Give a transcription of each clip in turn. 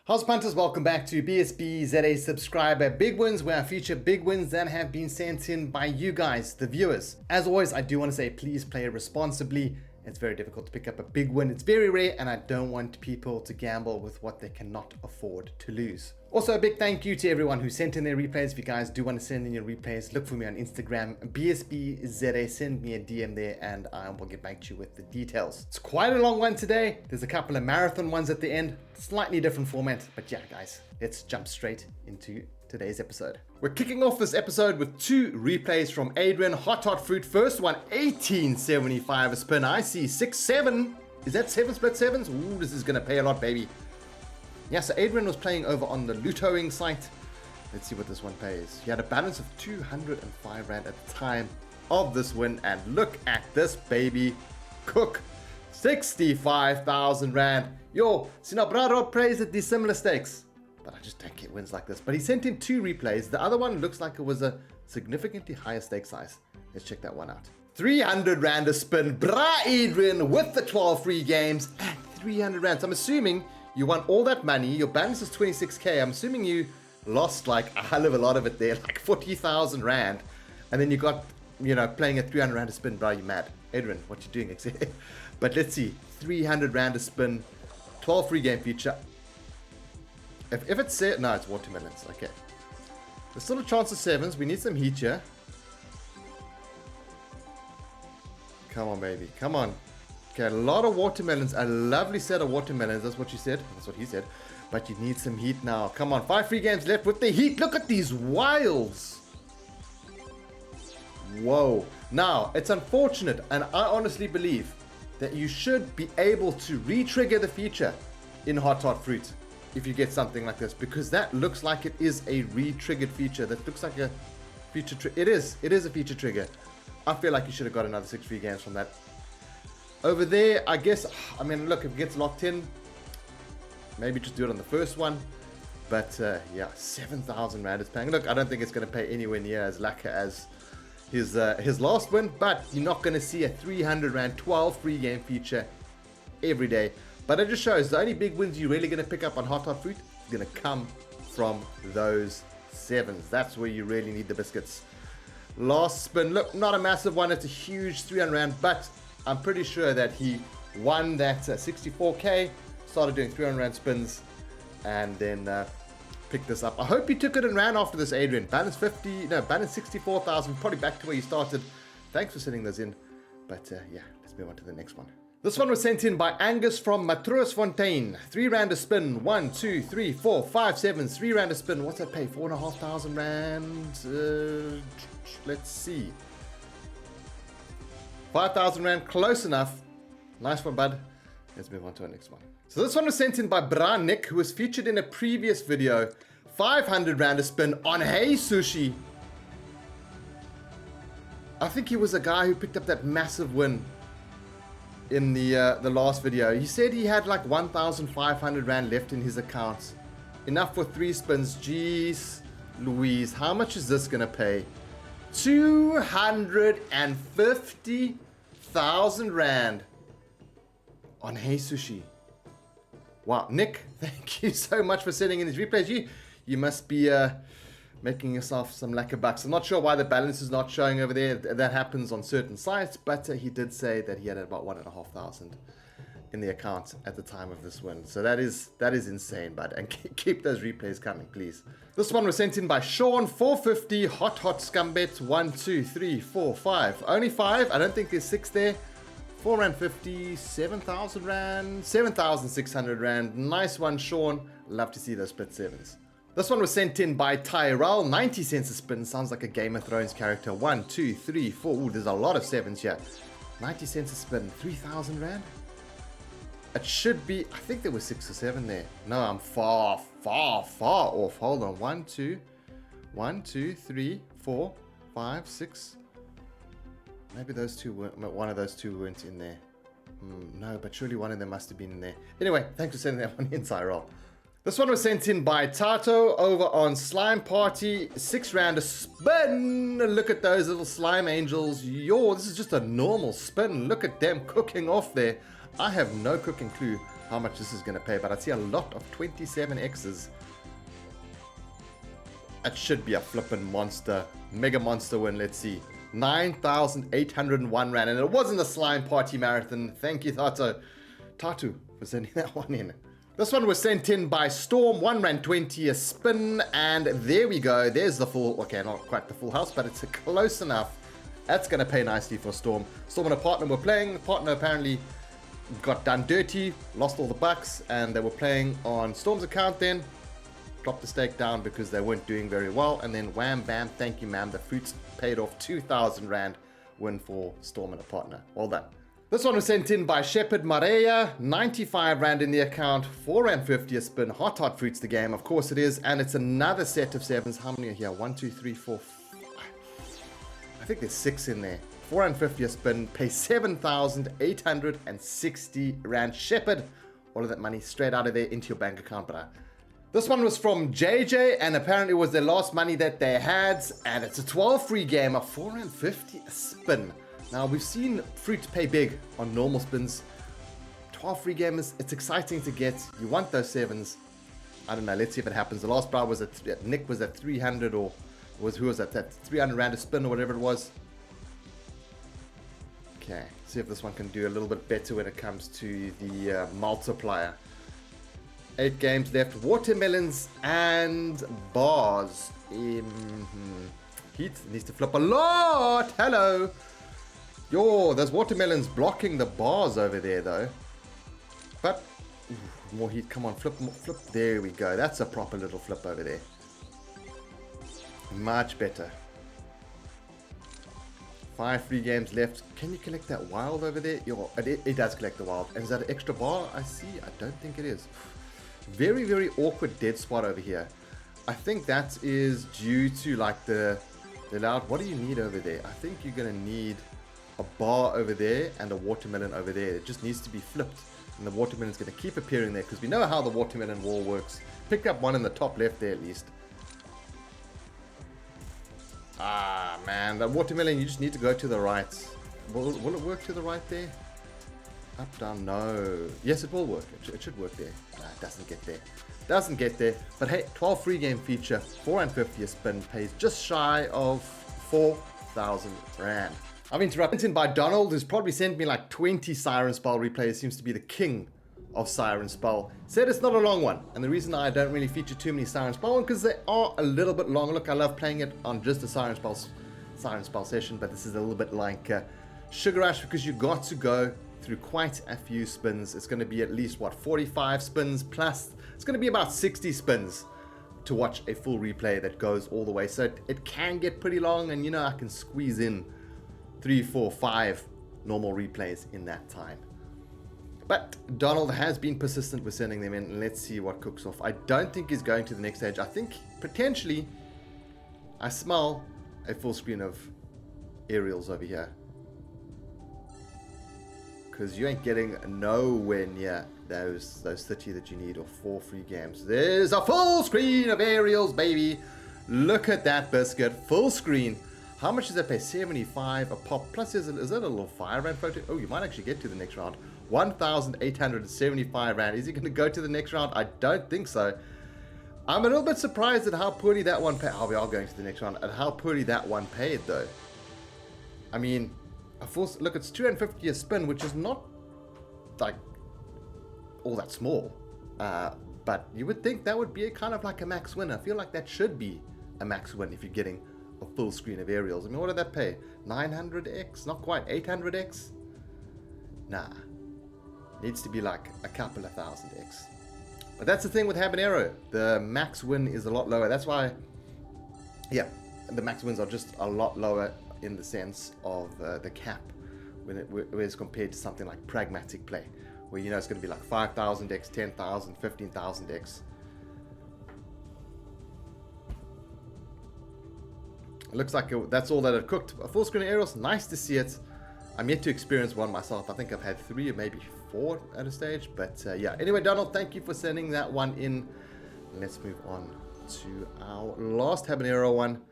How's punters? Welcome back to BSBZA subscriber big wins, where I feature big wins that have been sent in by you guys, the viewers. As always, I do want to say please play responsibly. It's very difficult to pick up a big win. It's very rare, and I don't want people to gamble with what they cannot afford to lose. Also, a big thank you to everyone who sent in their replays. If you guys do want to send in your replays, look for me on Instagram, BSBZA. Send me a DM there, and I will get back to you with the details. It's quite a long one today. There's a couple of marathon ones at the end. Slightly different format, but yeah, guys, let's jump straight into today's episode. We're kicking off this episode with two replays from Adrian. Hot fruit. First one, 1875 a spin. I see 6-7. Is that 7 split sevens? Ooh, this is gonna pay a lot, baby. Yeah, so Adrian was playing over on the Lutoing site. Let's see what this one pays. He had a balance of 205 Rand at the time of this win, and look at this baby cook. 65,000 Rand. Yo, Sinabrado plays at these similar stakes, but I just don't get wins like this. But he sent in two replays. The other one looks like it was a significantly higher stake size. Let's check that one out. 300 Rand a spin. Bra Adrian with the 12 free games at 300 Rand. So I'm assuming you won all that money. Your balance is 26k. I'm assuming you lost like a hell of a lot of it there, like 40,000 Rand. And then you got, playing at 300 Rand a spin. Bro, you mad. Adrian, what you doing? But let's see. 300 Rand a spin. 12 free game feature. If it's set, no, it's watermelons. Okay. There's still a chance of sevens. We need some heat here. Come on, baby. Come on. Okay, a lot of watermelons. A lovely set of watermelons. That's what you said. That's what he said. But you need some heat now. Come on. 5 free games left with the heat. Look at these wilds. Whoa. Now, it's unfortunate, and I honestly believe that you should be able to re-trigger the feature in hot fruit if you get something like this, because that looks like it is a re-triggered feature. That looks like a feature it is a feature trigger. I feel like you should have got another 6 free games from that. Over there, I guess, look, if it gets locked in, maybe just do it on the first one. But yeah, 7,000 Rand is paying. Look, I don't think it's going to pay anywhere near as lacquer as his last win, but you're not going to see a 300 Rand 12 free game feature every day. But it just shows the only big wins you're really going to pick up on hot fruit is going to come from those sevens. That's where you really need the biscuits. Last spin, look, not a massive one. It's a huge 300 Rand, but I'm pretty sure that he won that 64k, started doing 300 Rand spins, and then picked this up. I hope you took it and ran after this, Adrian. Balance 64,000, probably back to where you started. Thanks for sending those in. But yeah, let's move on to the next one. This one was sent in by Angus from Matroosfontein. 3 Rand a spin. 1, 2, 3, 4, 5 sevens. 3 Rand a spin. What's that pay? 4,500 Rand. Let's see. 5,000 Rand. Close enough. Nice one, bud. Let's move on to our next one. So this one was sent in by Pragmatic, who was featured in a previous video. 500 Rand a spin on Hey Sushi. I think he was a guy who picked up that massive win in the last video. He said he had like 1,500 Rand left in his account. Enough for 3 spins. Jeez Louise, how much is this gonna pay? 250,000 Rand on Hey Sushi. Wow, Nick, thank you so much for sending in these replays. You must be making yourself some lacquer bucks. I'm not sure why the balance is not showing over there. That happens on certain sites, but he did say that he had about 1,500 in the account at the time of this win. So that is insane, bud. And keep those replays coming, please. This one was sent in by Sean. 450 hot scumbets. 1, 2, 3, 4, 5. Only 5. I don't think there's 6 there. 4 Rand 50, 7,000 Rand, 7,600 Rand. Nice one, Sean. Love to see those split sevens. This one was sent in by Tyrell. 90 cents a spin. Sounds like a Game of Thrones character. 1, 2, 3, 4. Ooh, there's a lot of sevens here. 90 cents a spin. 3,000 Rand. It should be, I think there was 6 or 7 there. No, I'm far off. Hold on. 1, 2, 3, 4, 5, 6. Maybe those two weren't, one of those two weren't in there. No, but surely one of them must have been in there. Anyway, thanks for sending that one in, Tyrell. This one was sent in by Tato over on Slime Party. 6 Rand a spin. Look at those little slime angels. This is just a normal spin. Look at them cooking off there. I have no cooking clue how much this is going to pay, but I see a lot of 27Xs. That should be a flippin' monster, mega monster win. Let's see. 9,801 Rand. And it wasn't a slime party marathon. Thank you, Tatu, for sending that one in. This one was sent in by Storm, 1 Rand 20 a spin. And there we go. There's the full, okay, not quite the full house, but it's close enough. That's going to pay nicely for Storm. Storm and a partner were playing. The partner apparently got done dirty, lost all the bucks, and they were playing on Storm's account then. Dropped the stake down because they weren't doing very well, and then wham bam, thank you ma'am, the fruits paid off. 2,000 Rand win for Storm and a partner. Well done. This one was sent in by Shepherd Mareya, 95 Rand in the account, 4 Rand 50 a spin. Hot fruits the game, of course it is, and it's another set of sevens. How many are here? 1, 2, 3, 4, 5. I think there's 6 in there. 4 Rand 50 a spin, pay 7,860 Rand. Shepherd, all of that money straight out of there into your bank account, brother. This one was from JJ, and apparently it was the last money that they had, and it's a 12 free game of 4 Rand 50 a spin. Now, we've seen fruit pay big on normal spins. 12 free gamers, it's exciting to get. You want those sevens. I don't know, let's see if it happens. The last bra was at, Nick was at 300, or who was that 300 Rand a spin, or whatever it was. Okay, see if this one can do a little bit better when it comes to the multiplier. 8 games left. Watermelons and bars. Heat needs to flip a lot. Hello. Yo, there's watermelons blocking the bars over there, though. But more heat. Come on, flip. There we go. That's a proper little flip over there. Much better. 5 free games left. Can you collect that wild over there? Yo, it does collect the wild. And is that an extra bar? I see. I don't think it is. Very, very awkward dead spot over here. I think that is due to like the loud. What do you need over there? I think you're going to need a bar over there and a watermelon over there. It just needs to be flipped. And the watermelon is going to keep appearing there because we know how the watermelon wall works. Picked up one in the top left there at least. Ah, man. The watermelon, you just need to go to the right. Will it work to the right there? Up, down, no. Yes, it will work. It should work there. Nah, it doesn't get there. Doesn't get there. But hey, 12 free game feature, 4 Rand 50 a spin, pays just shy of 4,000 Rand. I'm interrupted by Donald, who's probably sent me like 20 Siren Spell replays. Seems to be the king of Siren Spell. Said it's not a long one. And the reason I don't really feature too many Siren Spell because they are a little bit long. Look, I love playing it on just a Siren Spell session, but this is a little bit like Sugar Rush because you got to go through quite a few spins. It's going to be at least, what, 45 spins plus. It's going to be about 60 spins to watch a full replay that goes all the way. So it can get pretty long, and you know I can squeeze in 3, 4, 5 normal replays in that time. But Donald has been persistent with sending them in. Let's see what cooks off. I don't think he's going to the next stage. I think potentially I smell a full screen of aerials over here. Because you ain't getting nowhere near those 30 that you need, or 4 free games. There's a full screen of aerials, baby. Look at that biscuit. Full screen. How much does that pay? 75 a pop. Plus, is that a little 5 Rand photo? Oh, you might actually get to the next round. 1,875 Rand. Is he going to go to the next round? I don't think so. I'm a little bit surprised at how poorly that one paid. Oh, we are going to the next round. At how poorly that one paid, though. I mean, look, it's 250 a spin, which is not like all that small. But you would think that would be kind of like a max win. I feel like that should be a max win if you're getting a full screen of aerials. I mean, what did that pay? 900x? Not quite. 800x? Nah. Needs to be like a couple of thousand x. But that's the thing with Habanero. The max win is a lot lower. That's why, yeah, the max wins are just a lot lower in the sense of the cap when it's compared to something like Pragmatic play, where you know it's going to be like 5,000x, 10,000, 15,000x. It looks like that's all that it cooked. A full screen aerials, nice to see it. I'm yet to experience one myself. I think I've had 3 or maybe 4 at a stage. But yeah, anyway, Donald, thank you for sending that one in. Let's move on to our last Habanero one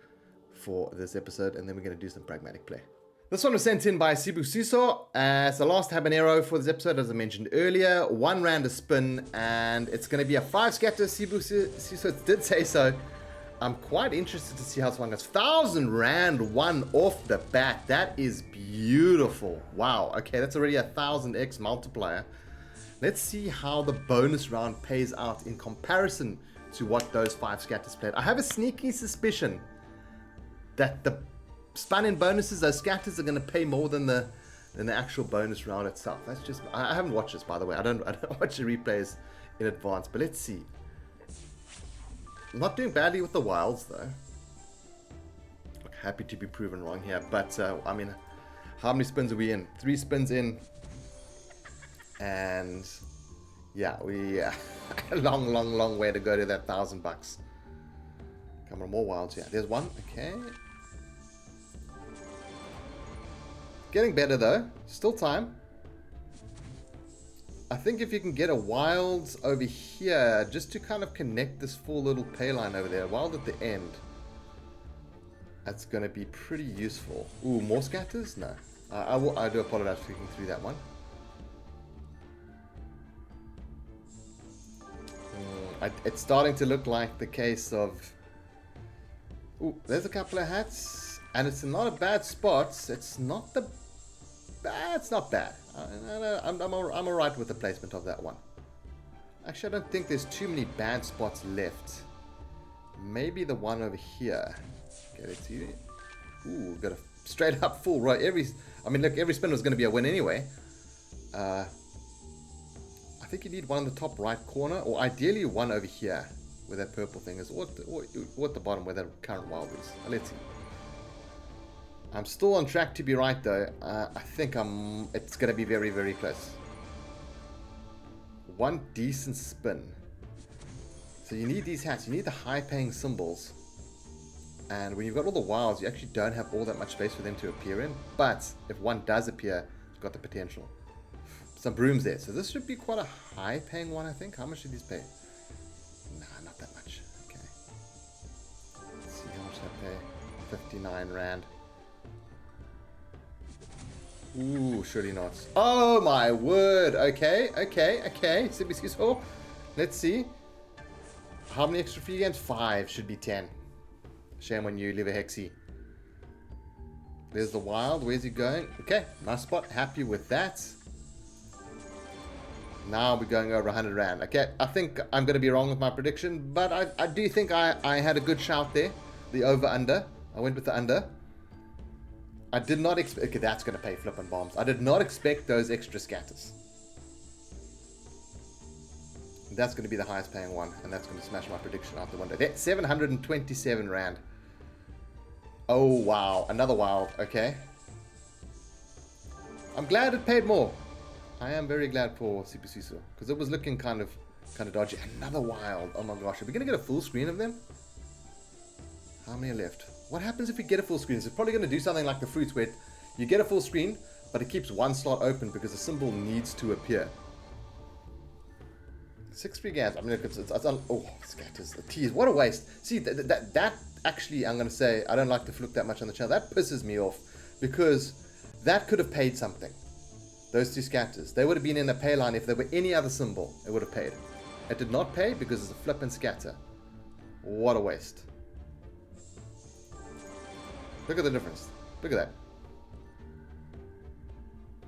for this episode, and then we're going to do some Pragmatic play. This one was sent in by Sibu Siso. It's the last Habanero for this episode, as I mentioned earlier. 1 rand a spin, and it's going to be a 5 scatter. Sibu Siso did say so. I'm quite interested to see how this one goes. 1,000 rand one off the bat. That is beautiful. Wow. Okay, that's already a 1000x multiplier. Let's see how the bonus round pays out in comparison to what those 5 scatters played. I have a sneaky suspicion that the spun in bonuses, those scatters are going to pay more than the actual bonus round itself. That's just, I haven't watched this, by the way. I don't watch the replays in advance, but let's see. Not doing badly with the wilds though. Happy to be proven wrong here, but I mean, how many spins are we in? 3 spins in, and yeah, we a long way to go to that $1,000 bucks. Come on, more wilds here. There's one. Okay. Getting better though, still time. I think if you can get a wild over here, just to kind of connect this full little pay line over there, wild at the end, that's going to be pretty useful. Ooh, more scatters? No. I do apologize for clicking through that one. It's starting to look like the case of... Ooh, there's a couple of hats, and it's not a bad spot. It's not the... It's not bad. I'm alright with the placement of that one. Actually, I don't think there's too many bad spots left. Maybe the one over here. Get it to you. Ooh, got a straight up full row. I mean, look, every spin was going to be a win anyway. I think you need one in the top right corner, or ideally one over here, where that purple thing is, or at the bottom where that current wild is. Let's see. I'm still on track to be right though. I think it's going to be very, very close. One decent spin. So you need these hats. You need the high-paying symbols. And when you've got all the wilds, you actually don't have all that much space for them to appear in. But if one does appear, it's got the potential. Some brooms there. So this should be quite a high-paying one, I think. How much did these pay? Nah, not that much. Okay. Let's see how much they pay. 59 rand. Ooh, surely not. Oh my word. Okay. CBC. Let's see. How many extra free games? 5. Should be 10. Shame on you, Liver Hexy. There's the wild. Where's he going? Okay. Nice spot. Happy with that. Now we're going over 100 rand. Okay. I think I'm going to be wrong with my prediction, but I do think I had a good shout there. The over-under. I went with the under. I did not expect... Okay, that's going to pay flipping bombs. I did not expect those extra scatters. That's going to be the highest paying one, and that's going to smash my prediction out the window. That's 727 rand. Oh, wow. Another wild. Okay. I'm glad it paid more. I am very glad for Sipusiso, because it was looking kind of dodgy. Another wild. Oh my gosh. Are we going to get a full screen of them? How many are left? What happens if we get a full screen? It's probably going to do something like the fruits where you get a full screen, but it keeps one slot open because the symbol needs to appear. 6 free games. I mean, oh, scatters. The tease. What a waste. See, that actually, I'm going to say, I don't like to flick that much on the channel. That pisses me off because that could have paid something. Those 2 scatters. They would have been in the pay line if there were any other symbol. It would have paid. It did not pay because it's a flip and scatter. What a waste. Look at the difference. Look at that.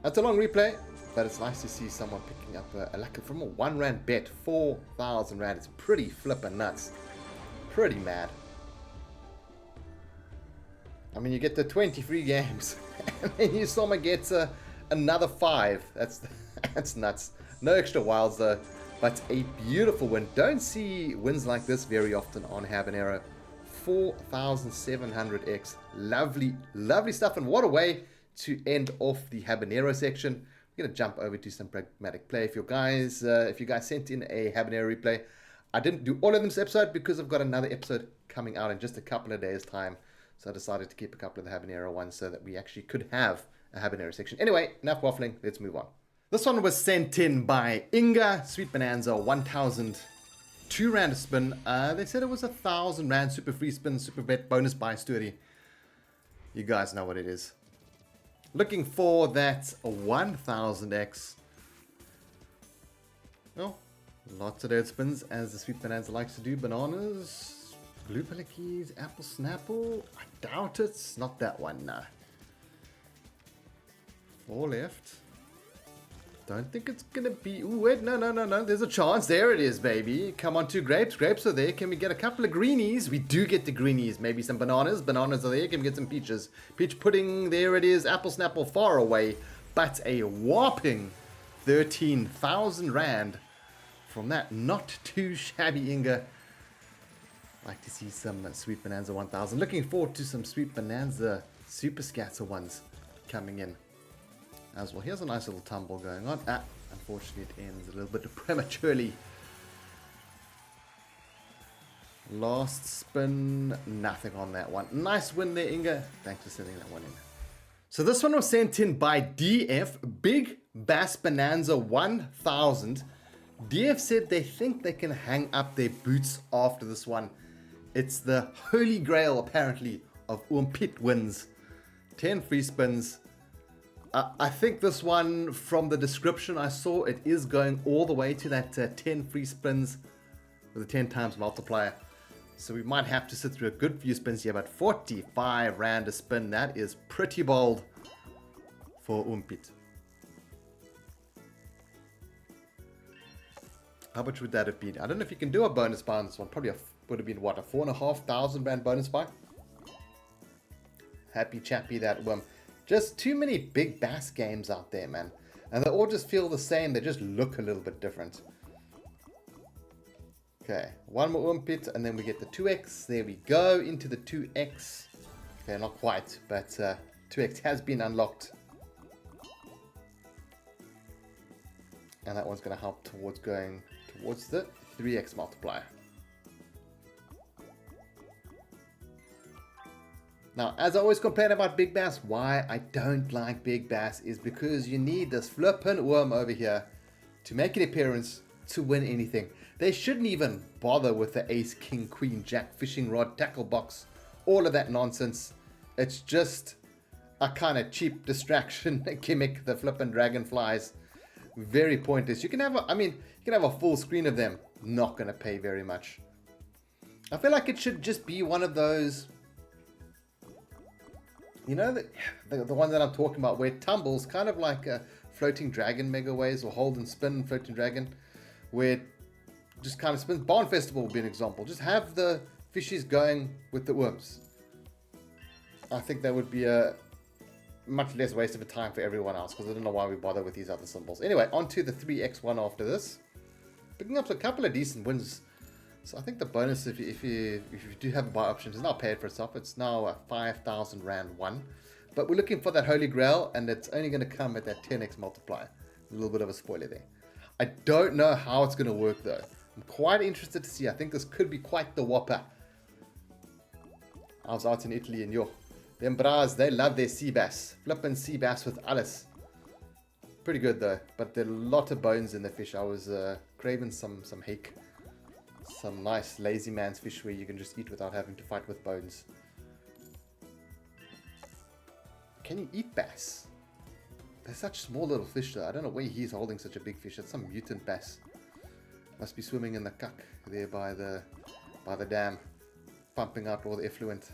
That's a long replay, but it's nice to see someone picking up like from a 1 rand bet, 4,000 rand. It's pretty flippin' nuts. Pretty mad. I mean, you get the 20 free games, and then you someone gets another 5. That's nuts. No extra wilds though, but a beautiful win. Don't see wins like this very often on Habanero. 4,700x. Lovely stuff, and what a way to end off the Habanero section. We're going to jump over to some pragmatic play. If you guys sent in a Habanero replay, I didn't do all of them this episode because I've got another episode coming out in just a couple of days time, so I decided to keep a couple of the Habanero ones so that we actually could have a Habanero section. Anyway, enough waffling, let's move on. This one was sent in by Inga. Sweet Bonanza, 1,002 rand a spin. They said it was 1,000 rand super free spin, super bet bonus buy sturdy. You guys know what it is. Looking for that 1000x. Oh, lots of dead spins, as the Sweet Bonanza likes to do. Bananas, blue keys, apple snapple. I doubt it's not that one, nah. 4 left. Don't think it's gonna be. Ooh, wait, no. There's a chance. There it is, baby. Come on, 2 grapes. Grapes are there. Can we get a couple of greenies? We do get the greenies. Maybe some bananas. Bananas are there. Can we get some peaches? Peach pudding. There it is. Apple snapple far away, but a whopping 13,000 rand from that not too shabby Inga. Like to see some Sweet Bonanza 1000. Looking forward to some Sweet Bonanza Super Scatter ones coming in as well. Here's a nice little tumble going on. Unfortunately it ends a little bit prematurely. Last spin, nothing on that one. Nice win there, Inga. Thanks for sending that one in. So this one was sent in by DF, Big Bass Bonanza 1000. DF said they think they can hang up their boots after this one. It's the holy grail, apparently, of Olympus wins. 10 free spins. I think this one, from the description I saw, it is going all the way to that 10 free spins with a 10 times multiplier. So we might have to sit through a good few spins here, but 45 rand a spin, that is pretty bold for Olympus. How much would that have been? I don't know if you can do a bonus buy on this one. Probably would have been, what, a 4,500 rand bonus buy? Happy chappy that one. Just too many big bass games out there, man. And they all just feel the same. They just look a little bit different. Okay, one more Olympus, and then we get the 2x. There we go, into the 2x. Okay, not quite, but 2x has been unlocked. And that one's going to help towards going towards the 3x multiplier. Now, as I always complain about big bass, why I don't like big bass is because you need this flippin' worm over here to make an appearance to win anything. They shouldn't even bother with the ace, king, queen, jack, fishing rod, tackle box, all of that nonsense. It's just a kind of cheap distraction gimmick, the flippin' dragonflies. Very pointless. You can have you can have a full screen of them. Not going to pay very much. I feel like it should just be one of those, you know, the one that I'm talking about, where it tumbles, kind of like a floating dragon mega ways, or hold and spin floating dragon, where it just kind of spins. Barn Festival would be an example. Just have the fishies going with the worms. I think that would be a much less waste of a time for everyone else, because I don't know why we bother with these other symbols. Anyway, on to the 3x1 after this. Picking up a couple of decent wins. So I think the bonus, if you do have a buy option, is now paid for itself. It's now a 5,000 rand one. But we're looking for that holy grail, and it's only going to come at that 10x multiplier. A little bit of a spoiler there. I don't know how it's going to work though. I'm quite interested to see. I think this could be quite the whopper. I was out in Italy, and them bras, they love their sea bass. Flippin' sea bass with alles. Pretty good though, but there are a lot of bones in the fish. I was craving some hake. Some nice lazy man's fish where you can just eat without having to fight with bones. Can you eat bass? They're such small little fish though. I don't know where he's holding such a big fish. It's some mutant bass. Must be swimming in the cuck there by the dam, pumping out all the effluent,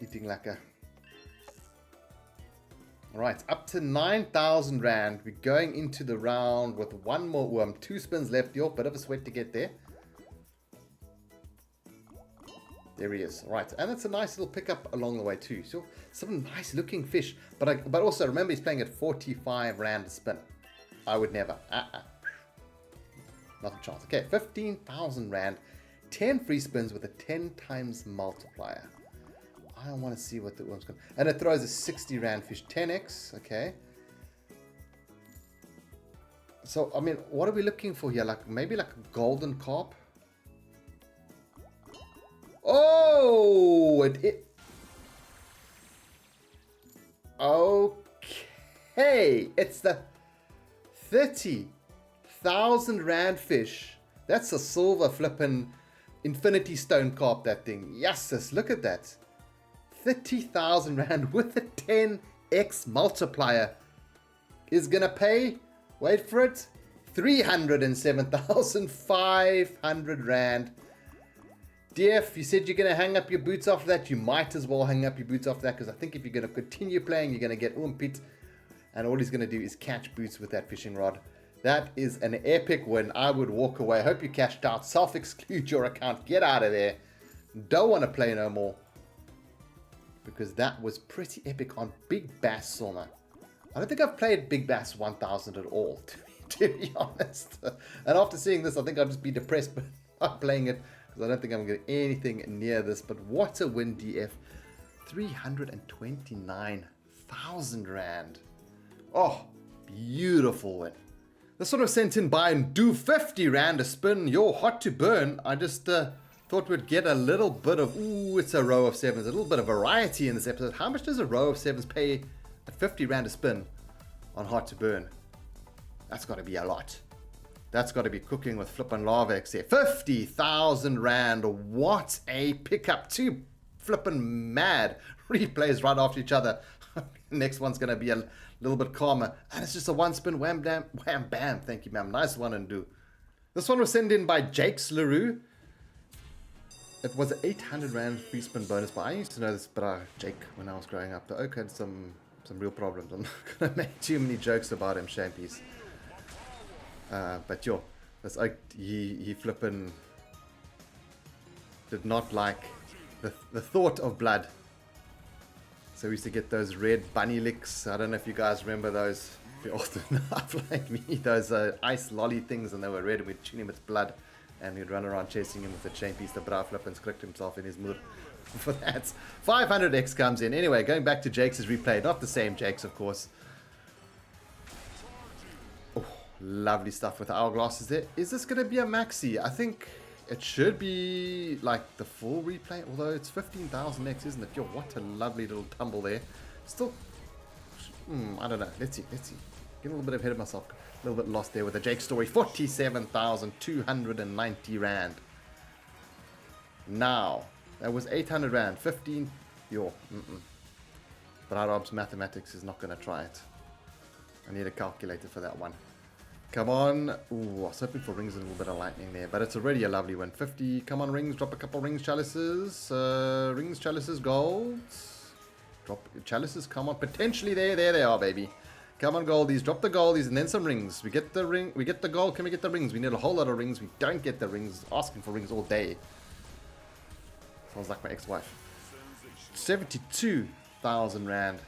eating lacquer. Alright, up to 9,000 rand. We're going into the round with one more worm. 2 spins left. Yo, bit of a sweat to get there. There he is. Right, and it's a nice little pickup along the way too. So some nice looking fish. But also remember, he's playing at 45 rand a spin. I would never. Not a chance. Okay, 15,000 rand. 10 free spins with a 10 times multiplier. I want to see what the worm's going to... And it throws a 60 rand fish. 10x. Okay. So, I mean, what are we looking for here? Like, maybe like a golden carp? Oh! Okay. It's the 30,000 rand fish. That's a silver flippin' infinity stone carp, that thing. Yes, look at that. 30,000 rand with a X multiplier is going to pay, wait for it, 307,500 Rand. DF, you said you're going to hang up your boots after that. You might as well hang up your boots after that, because I think if you're going to continue playing, you're going to get Olympus, and all he's going to do is catch boots with that fishing rod. That is an epic win. I would walk away. Hope you cashed out. Self-exclude your account. Get out of there. Don't want to play no more, because that was pretty epic on Big Bass Summer. I don't think I've played Big Bass 1000 at all, to be honest. And after seeing this, I think I'll just be depressed by not playing it, because I don't think I'm going to get anything near this. But what a win, DF. 329,000 Rand. Oh, beautiful win. This one was sent in by Do 50 Rand a spin. You're hot to burn. I just thought we'd get a little bit of, ooh, it's a row of sevens, a little bit of variety in this episode. How much does a row of sevens pay at 50 Rand a spin on Hot to Burn? That's got to be a lot. That's got to be cooking with flippin' Larvex there. 50,000 Rand. What a pickup. Two flippin' mad replays right after each other. Next one's going to be a little bit calmer. And it's just a one spin. Wham, bam, wham, bam. Thank you, ma'am. Nice one and do. This one was sent in by Jakes LaRue. It was an 800 Rand free spin bonus, but I used to know this, but Jake, when I was growing up, the Oak had some real problems. I'm not going to make too many jokes about him, shame piece. But yo, this Oak, he flippin' did not like the thought of blood. So we used to get those red bunny licks. I don't know if you guys remember those. If you're old enough like me, those ice lolly things, and they were red, and we'd tune him with blood. And we'd run around chasing him with a chain piece. The bra flippins clicked himself in his mood for that. 500x comes in. Anyway, going back to Jake's replay. Not the same Jake's, of course. Oh, lovely stuff with the hourglasses there. Is this going to be a maxi? I think it should be like the full replay. Although it's 15,000x, isn't it? Yo, what a lovely little tumble there. Still, I don't know. Let's see. Getting a little bit ahead of myself. A little bit lost there with the Jake story. 47,290 Rand. Now, that was 800 Rand. 15. Yo. But Arab's mathematics is not going to try it. I need a calculator for that one. Come on. Ooh, I was hoping for rings and a little bit of lightning there. But it's already a lovely one. 50. Come on, rings. Drop a couple rings, chalices. Rings, chalices, gold. Drop chalices. Come on. Potentially there. There they are, baby. Come on, goldies. Drop the goldies and then some rings. We get the ring. We get the gold. Can we get the rings? We need a whole lot of rings. We don't get the rings. Asking for rings all day. Sounds like my ex-wife. 72,000 Rand.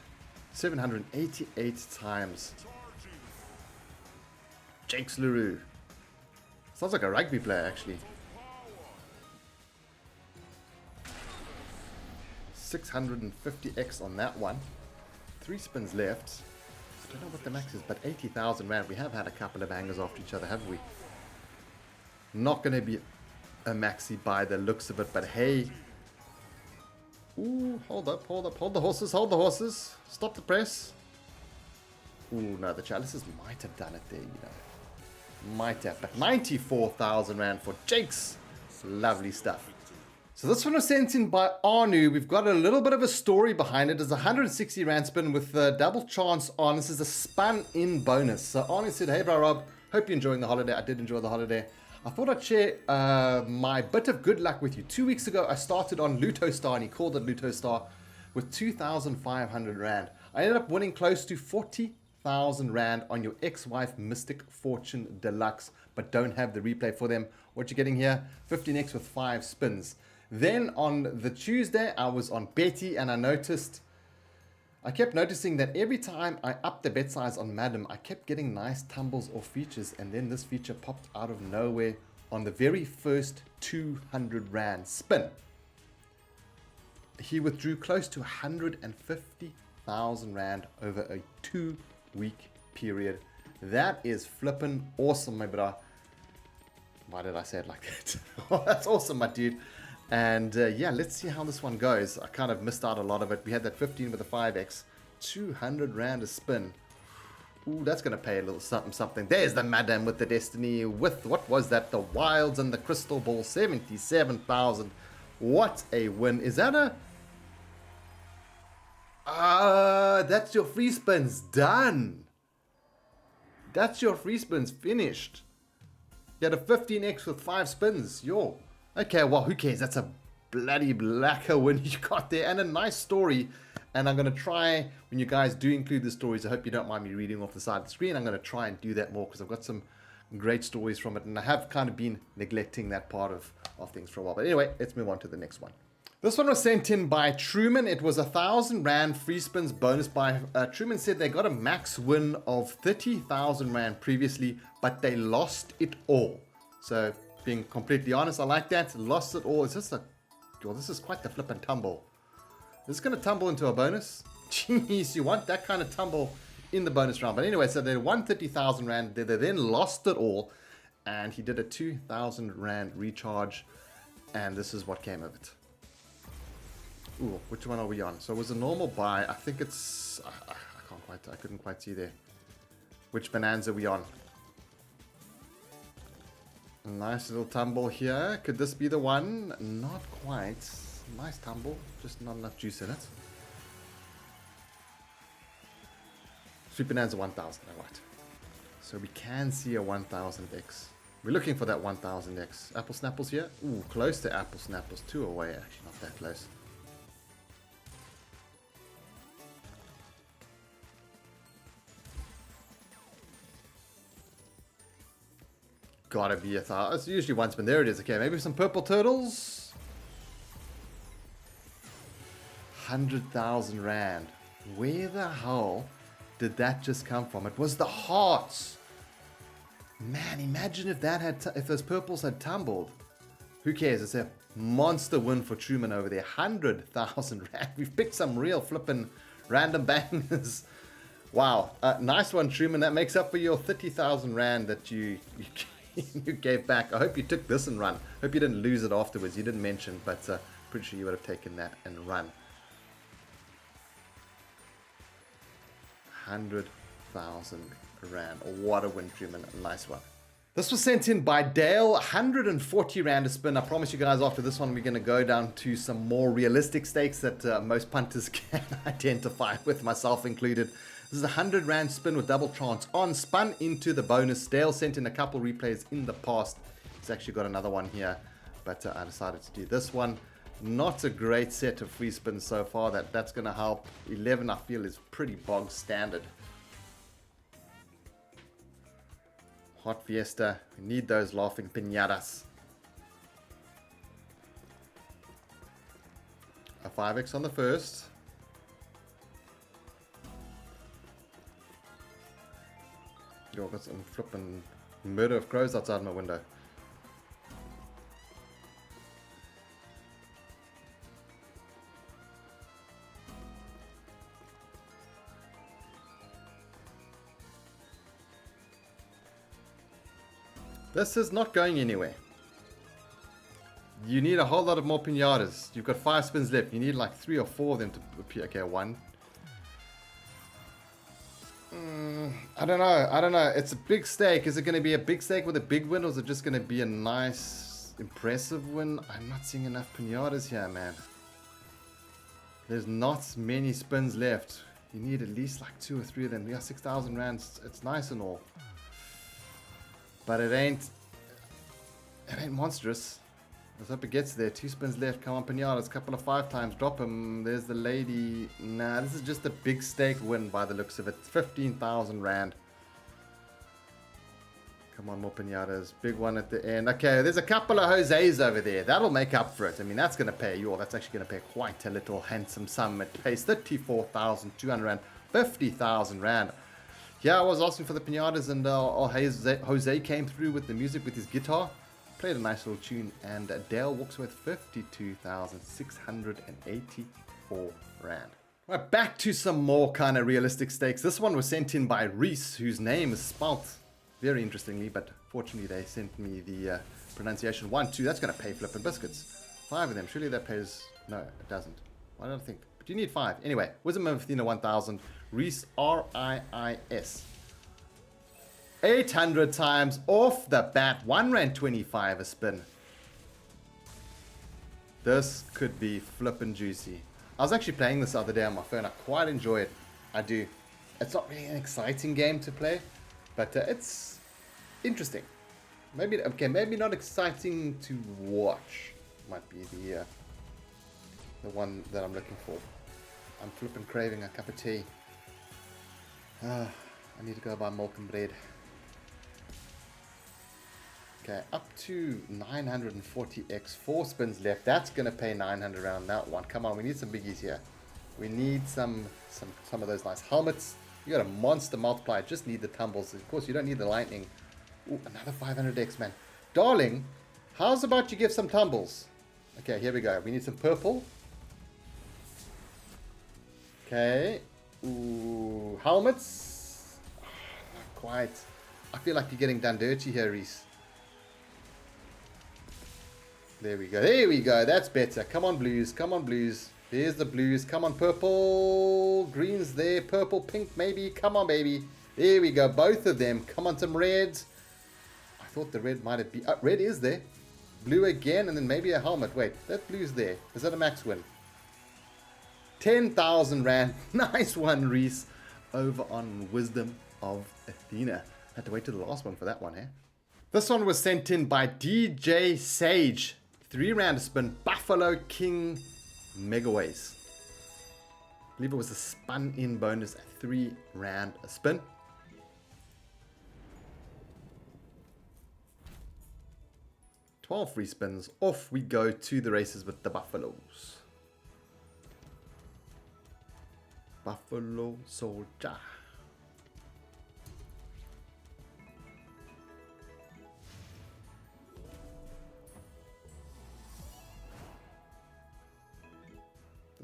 788 times. Jakes LaRue. Sounds like a rugby player, actually. 650x on that one. 3 spins left. I don't know what the max is, but 80,000 Rand. We have had a couple of bangers after each other, haven't we? Not going to be a maxi by the looks of it, but hey. Ooh, hold up. Hold the horses. Stop the press. Ooh, no, the chalices might have done it there, you know. Might have, but 94,000 Rand for Jake's. Lovely stuff. So this one was sent in by Anu. We've got a little bit of a story behind it. It's a 160 Rand spin with a double chance on. This is a spun in bonus. So Anu said, hey bro Rob, hope you're enjoying the holiday. I did enjoy the holiday. I thought I'd share my bit of good luck with you. 2 weeks ago, I started on Lutostar, and he called it Lutostar, with 2,500 Rand. I ended up winning close to 40,000 Rand on your ex-wife Mystic Fortune Deluxe, but don't have the replay for them. What you're getting here, 15x with 5 spins. Then on the Tuesday, I was on Betty, and I kept noticing that every time I upped the bet size on Madam, I kept getting nice tumbles or features, and then this feature popped out of nowhere on the very first 200 Rand spin. He withdrew close to 150,000 Rand over a 2-week period. That is flippin' awesome, my brother. Why did I say it like that? That's awesome, my dude. And yeah, let's see how this one goes. I kind of missed out a lot of it. We had that 15 with a 5x. 200 Rand a spin. Ooh, that's going to pay a little something. There's the Madam with the Destiny. With, what was that? The Wilds and the Crystal Ball. 77,000. What a win. Is that a... That's your free spins done. That's your free spins finished. You had a 15x with 5 spins. Yo. Okay, well, who cares? That's a bloody blacker win you got there. And a nice story. And I'm going to try, when you guys do include the stories, I hope you don't mind me reading off the side of the screen. I'm going to try and do that more because I've got some great stories from it. And I have kind of been neglecting that part of things for a while. But anyway, let's move on to the next one. This one was sent in by Truman. It was 1,000 Rand free spins bonus buy. Truman said they got a max win of 30,000 Rand previously, but they lost it all. So being completely honest, I like that. Lost it all. It's just well, this is quite the flip and tumble. This is going to tumble into a bonus. Jeez, you want that kind of tumble in the bonus round. But anyway, so they won 30,000 Rand. They then lost it all. And he did a 2,000 Rand recharge. And this is what came of it. Ooh, which one are we on? So it was a normal buy. I think it's... I couldn't quite see there. Which Bonanza are we on? Nice little tumble here. Could this be the one? Not quite. Nice tumble. Just not enough juice in it. Sweet Bonanza 1000. Alright. So we can see a 1000x. We're looking for that 1000x. Apple Snapples here. Ooh, close to Apple Snapples. 2 away, actually. Not that close. Gotta be 1,000. It's usually one spin. There it is. Okay, maybe some purple turtles. 100,000 Rand. Where the hell did that just come from? It was the hearts. Man, imagine if that had if those purples had tumbled. Who cares? It's a monster win for Truman over there. 100,000 Rand. We've picked some real flippin' random bangers. Wow. Nice one, Truman. That makes up for your 30,000 Rand that you gave back. I hope you took this and run. Hope you didn't lose it afterwards. You didn't mention, but pretty sure you would have taken that and run. 100,000 Rand. What a win, Truman. Nice one. This was sent in by Dale. 140 Rand a spin. I promise you guys after this one we're going to go down to some more realistic stakes that most punters can identify with, myself included. This is a 100 Rand spin with double chance on, spun into the bonus. Dale sent in a couple replays in the past. He's actually got another one here, but I decided to do this one. Not a great set of free spins so far. That's going to help. 11 I feel is pretty bog standard. Hot Fiesta. We need those laughing piñatas. A 5x on the first. Yo, I've got some flipping murder of crows outside my window. This is not going anywhere. You need a whole lot of more piñatas. You've got 5 spins left. You need like 3 or 4 of them to appear. Okay, 1. I don't know. It's a big stake. Is it going to be a big stake with a big win, or is it just going to be a nice, impressive win? I'm not seeing enough piñatas here, man. There's not many spins left. You need at least like 2 or 3 of them. Yeah, 6,000 rands. It's nice and all, but it ain't monstrous. Let's hope it gets there. 2 spins left. Come on, piñatas. Couple of 5 times. Drop him. There's the lady. Nah, this is just a big stake win by the looks of it. 15,000 Rand. Come on, more piñatas. Big one at the end. Okay, there's a couple of Jose's over there. That'll make up for it. I mean, that's going to pay you all. That's actually going to pay quite a little handsome sum. It pays 34,200 Rand. 50,000 Rand. Yeah, I was asking for the piñatas, and Jose came through with the music with his guitar. Played a nice little tune, and Dale walks with 52,684 Rand. Right, back to some more kind of realistic stakes. This one was sent in by Reese, whose name is spelt very interestingly, but fortunately they sent me the pronunciation. 1, 2, that's going to pay flippin' biscuits. 5 of them, surely that pays... No, it doesn't. Why don't I think? But you need 5. Anyway, Wisdom of Athena 1000, Reese, R-I-I-S. 800 times off the bat. 1 Rand 25 a spin. This could be flippin' juicy. I was actually playing this the other day on my phone. I quite enjoy it. I do. It's not really an exciting game to play, but it's interesting. Maybe okay, maybe not exciting to watch. Might be the one that I'm looking for. I'm flipping craving a cup of tea. I need to go buy milk and bread. Okay, up to 940x, 4 spins left. That's gonna pay 900 around that one. Come on, we need some biggies here. We need some of those nice helmets. You got a monster multiplier. Just need the tumbles. Of course, you don't need the lightning. Ooh, another 500x, man. Darling, how's about you give some tumbles? Okay, here we go. We need some purple. Okay. Ooh, helmets. Not quite. I feel like you're getting done dirty here, Reese. There we go. There we go. That's better. Come on, blues. Come on, blues. There's the blues. Come on, purple. Green's there. Purple, pink, maybe. Come on, baby. There we go. Both of them. Come on, some reds. I thought the red might have been... Oh, red is there. Blue again, and then maybe a helmet. Wait, that blue's there. Is that a max win? 10,000 Rand. Nice one, Reese. Over on Wisdom of Athena. Had to wait till the last one for that one, eh? This one was sent in by DJ Sage. 3 round spin. Buffalo King Megaways. I believe it was a spun in bonus. A 3 round spin. $12 free spins. Off we go to the races with the Buffaloes. Buffalo Soldier.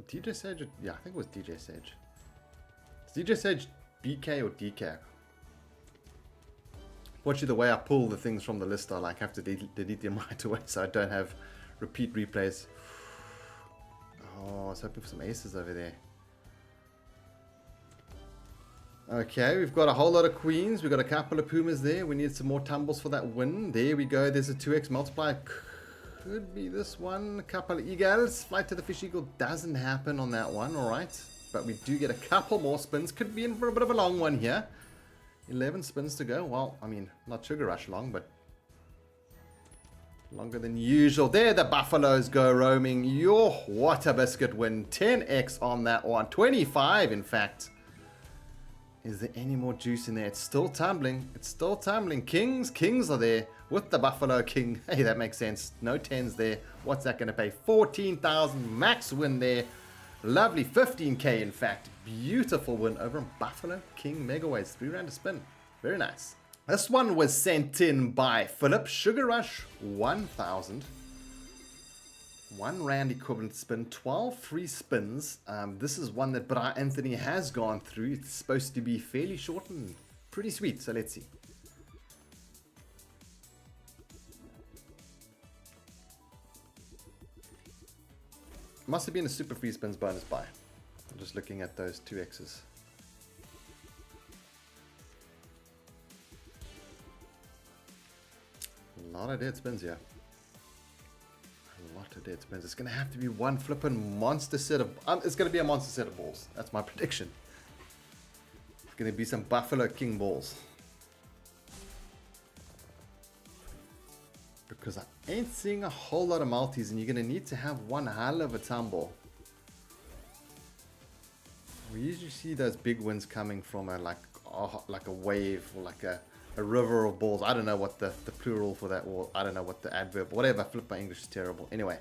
DJ Sage? Yeah, I think it was DJ Sage. Is DJ Sage BK or DK? Watching the way I pull the things from the list, I like have to delete them right away so I don't have repeat replays. Oh, I was hoping for some aces over there. Okay, we've got a whole lot of queens. We've got a couple of pumas there. We need some more tumbles for that win. There we go. There's a 2x multiplier. Could be this one. A couple of eagles. Flight to the Fish Eagle doesn't happen on that one. All right. But we do get a couple more spins. Could be in for a bit of a long one here. 11 spins to go. Well, I mean, not Sugar Rush long, but longer than usual. There the Buffaloes go roaming. Yo, what a biscuit win. 10x on that one. 25, in fact. Is there any more juice in there? It's still tumbling. It's still tumbling. Kings are there with the Buffalo King. Hey, that makes sense. No 10s there. What's that going to pay? 14,000 max win there. Lovely. 15k, in fact. Beautiful win over on Buffalo King Megaways. 3 round to spin. Very nice. This one was sent in by Philip. Sugar Rush 1000. 1 rand equivalent spin, 12 free spins. This is one that Bra Anthony has gone through. It's supposed to be fairly short and pretty sweet, so let's see. Must have been a super free spins bonus buy. I'm just looking at those 2x's. A lot of dead spins here. A lot of dead spins. It's going to have to be one flippin' monster set of... it's going to be a monster set of balls. That's my prediction. It's going to be some Buffalo King balls. Because I ain't seeing a whole lot of multis, and you're going to need to have one hell of a tumble. We usually see those big wins coming from a like a wave or like a river of balls. I don't know what the plural for that, or I don't know what the adverb, whatever. Flip, my English is terrible. Anyway.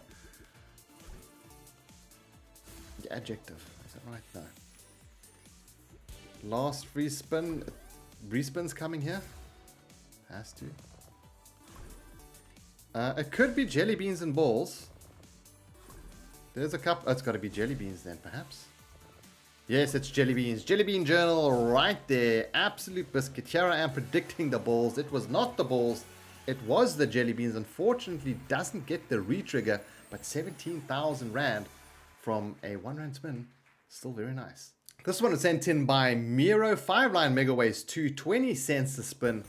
The adjective. Is that right? No. Last free spin. Respin's coming here. Has to. It could be jelly beans and balls. There's a couple. Oh, it's got to be jelly beans then, perhaps. Yes, it's jelly beans. Jelly bean journal right there. Absolute biscuit. Here I am predicting the balls. It was not the balls. It was the jelly beans. Unfortunately, doesn't get the retrigger. But 17,000 Rand from a 1 rand spin. Still very nice. This one was sent in by Miro. 5-line Megaways to 20 cents a spin.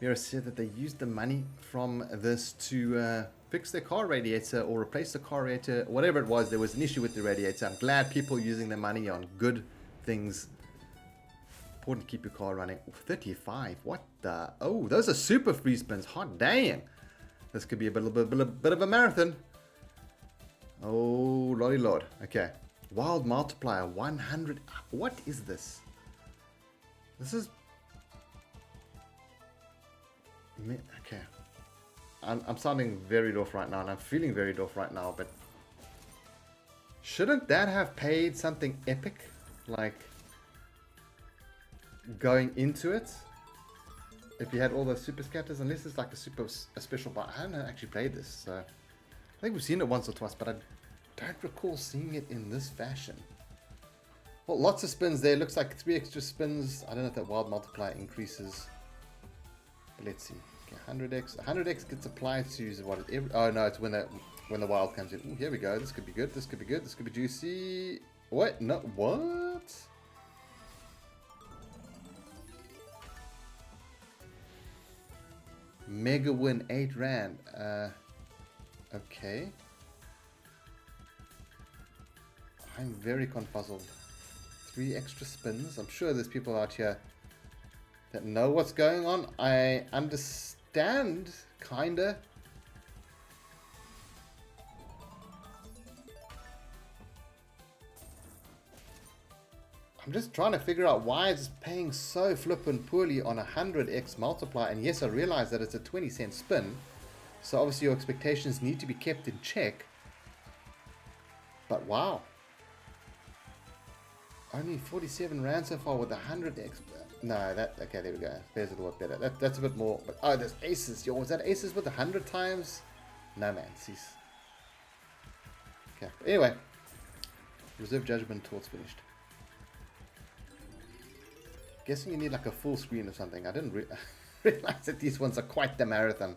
Miro said that they used the money from this to fix their car radiator or replace the car radiator, whatever it was. There was an issue with the radiator. I'm glad people are using their money on good things. Important to keep your car running. 35. What the? Oh, those are super free spins. Hot dang. This could be a bit of a marathon. Oh, lordy lord. Okay. Wild multiplier 100. What is this? This is... Okay. I'm sounding very off right now, and I'm feeling very off right now, but shouldn't that have paid something epic? Like going into it? If you had all those super scatters, unless it's like a special buy. I haven't actually played this, so I think we've seen it once or twice, but I don't recall seeing it in this fashion. Well, lots of spins there. Looks like 3 extra spins. I don't know if that wild multiplier increases. But let's see. Okay, 100x. 100x gets applied to what? Oh no, it's when the wild comes in. Ooh, here we go. This could be good. This could be good. This could be juicy. What? No. What? Mega win 8 rand. Okay. I'm very confuzzled. 3 extra spins. I'm sure there's people out here that know what's going on. I understand, kinda. I'm just trying to figure out why it's paying so flippin' poorly on a 100x multiplier. And yes, I realize that it's a 20-cent spin, so obviously your expectations need to be kept in check. But wow. Only 47 rand so far with 100x. No, that... Okay, there we go. There's a little bit better. That's a bit more... But, oh, there's aces. Yo, was that aces with 100 times? No, man. Cease. Okay. Anyway. Reserve judgment until it's finished. Guessing you need like a full screen or something. I didn't realize that these ones are quite the marathon.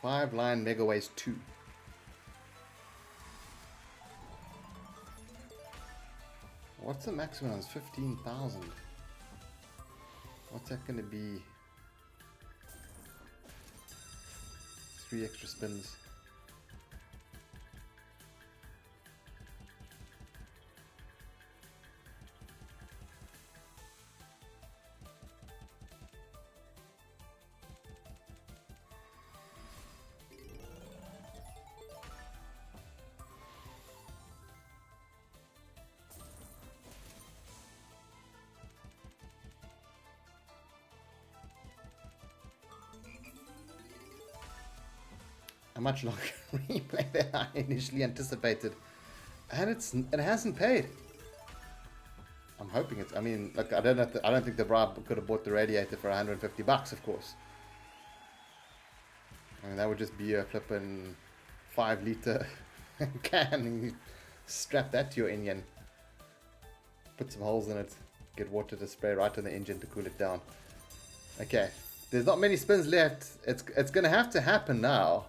Five line megaways 2. What's the maximum on this? 15,000. What's that going to be? 3 extra spins. A much longer replay than I initially anticipated, and it hasn't paid. I'm hoping it's... I mean, look, I don't think the bribe could have bought the radiator for 150 bucks, of course. I mean, that would just be a flippin' 5-liter can, and you strap that to your engine, put some holes in it, get water to spray right on the engine to cool it down. Okay, there's not many spins left. It's gonna have to happen now.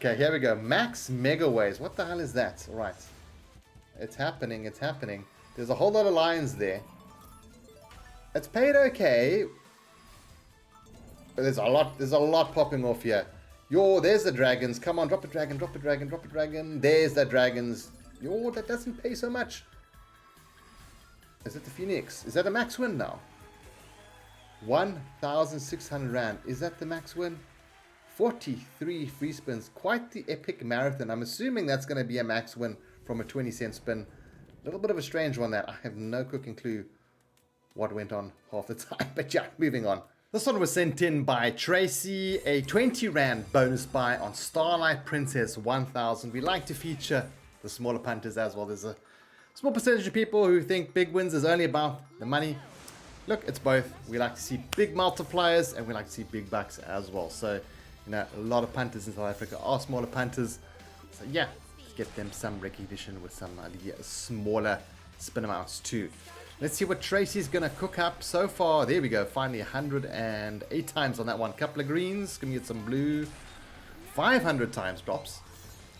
Okay, here we go. Max megaways. What the hell is that? All right. It's happening. It's happening. There's a whole lot of lines there. It's paid okay. But there's a lot popping off here. Yo, there's the dragons. Come on, drop a dragon, drop a dragon, drop a dragon. There's the dragons. Yo, that doesn't pay so much. Is it the Phoenix? Is that a max win now? 1,600 rand. Is that the max win? 43 free spins. Quite the epic marathon. I'm assuming that's going to be a max win from a 20-cent spin. A little bit of a strange one that I have no cooking clue what went on half the time. But yeah, moving on. This one was sent in by Tracy. A 20 rand bonus buy on Starlight Princess 1000. We like to feature the smaller punters as well. There's a small percentage of people who think big wins is only about the money. Look, it's both. We like to see big multipliers and we like to see big bucks as well. So, you know, a lot of punters in South Africa are smaller punters. So yeah, let's get them some recognition with some smaller spin amounts too. Let's see what Tracy's going to cook up so far. There we go. Finally 108 times on that one. Couple of greens. Gonna get some blue. 500 times drops.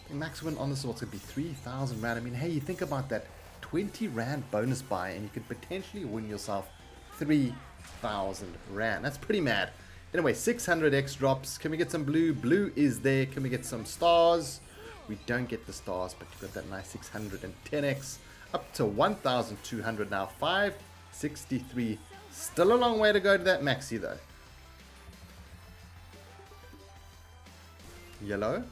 The max win on this is going to be 3,000 Rand. I mean, hey, you think about that. 20 Rand bonus buy and you could potentially win yourself 3,000 Rand. That's pretty mad. Anyway, 600x drops. Can we get some blue? Blue is there. Can we get some stars? We don't get the stars, but you've got that nice 610x. Up to 1,200 now. 563. Still a long way to go to that maxi though. Yellow.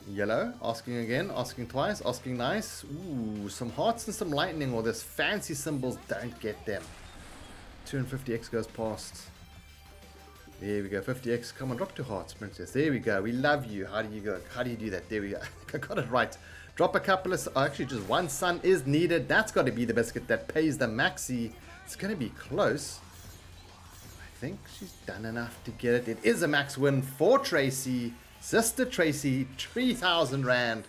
Yellow. Asking again. Asking twice. Asking nice. Ooh, some hearts and some lightning, or this fancy symbols. Don't get them. 250x goes past. There we go. 50x. Come on, drop 2 hearts, princess. There we go. We love you. How do you go? How do you do that? There we go. I got it right. Drop a couple of... actually, just 1 sun is needed. That's got to be the biscuit that pays the maxi. It's going to be close. I think she's done enough to get it. It is a max win for Tracy. Sister Tracy, 3,000 Rand.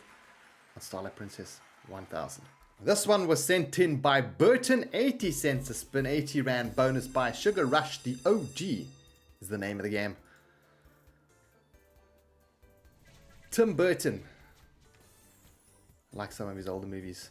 On Starlight Princess, 1,000. This one was sent in by Burton, 80 cents a spin, 80 Rand bonus by Sugar Rush, the OG is the name of the game. Tim Burton. I like some of his older movies.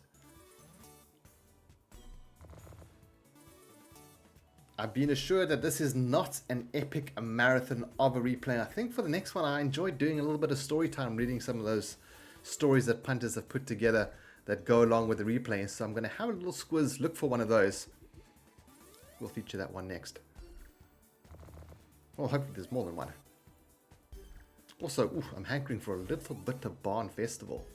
I've been assured that this is not an epic marathon of a replay. I think for the next one, I enjoyed doing a little bit of story time, reading some of those stories that punters have put together that go along with the replay. So I'm going to have a little squiz, look for one of those. We'll feature that one next. Well, hopefully there's more than one. Also, I'm hankering for a little bit of Barn Festival.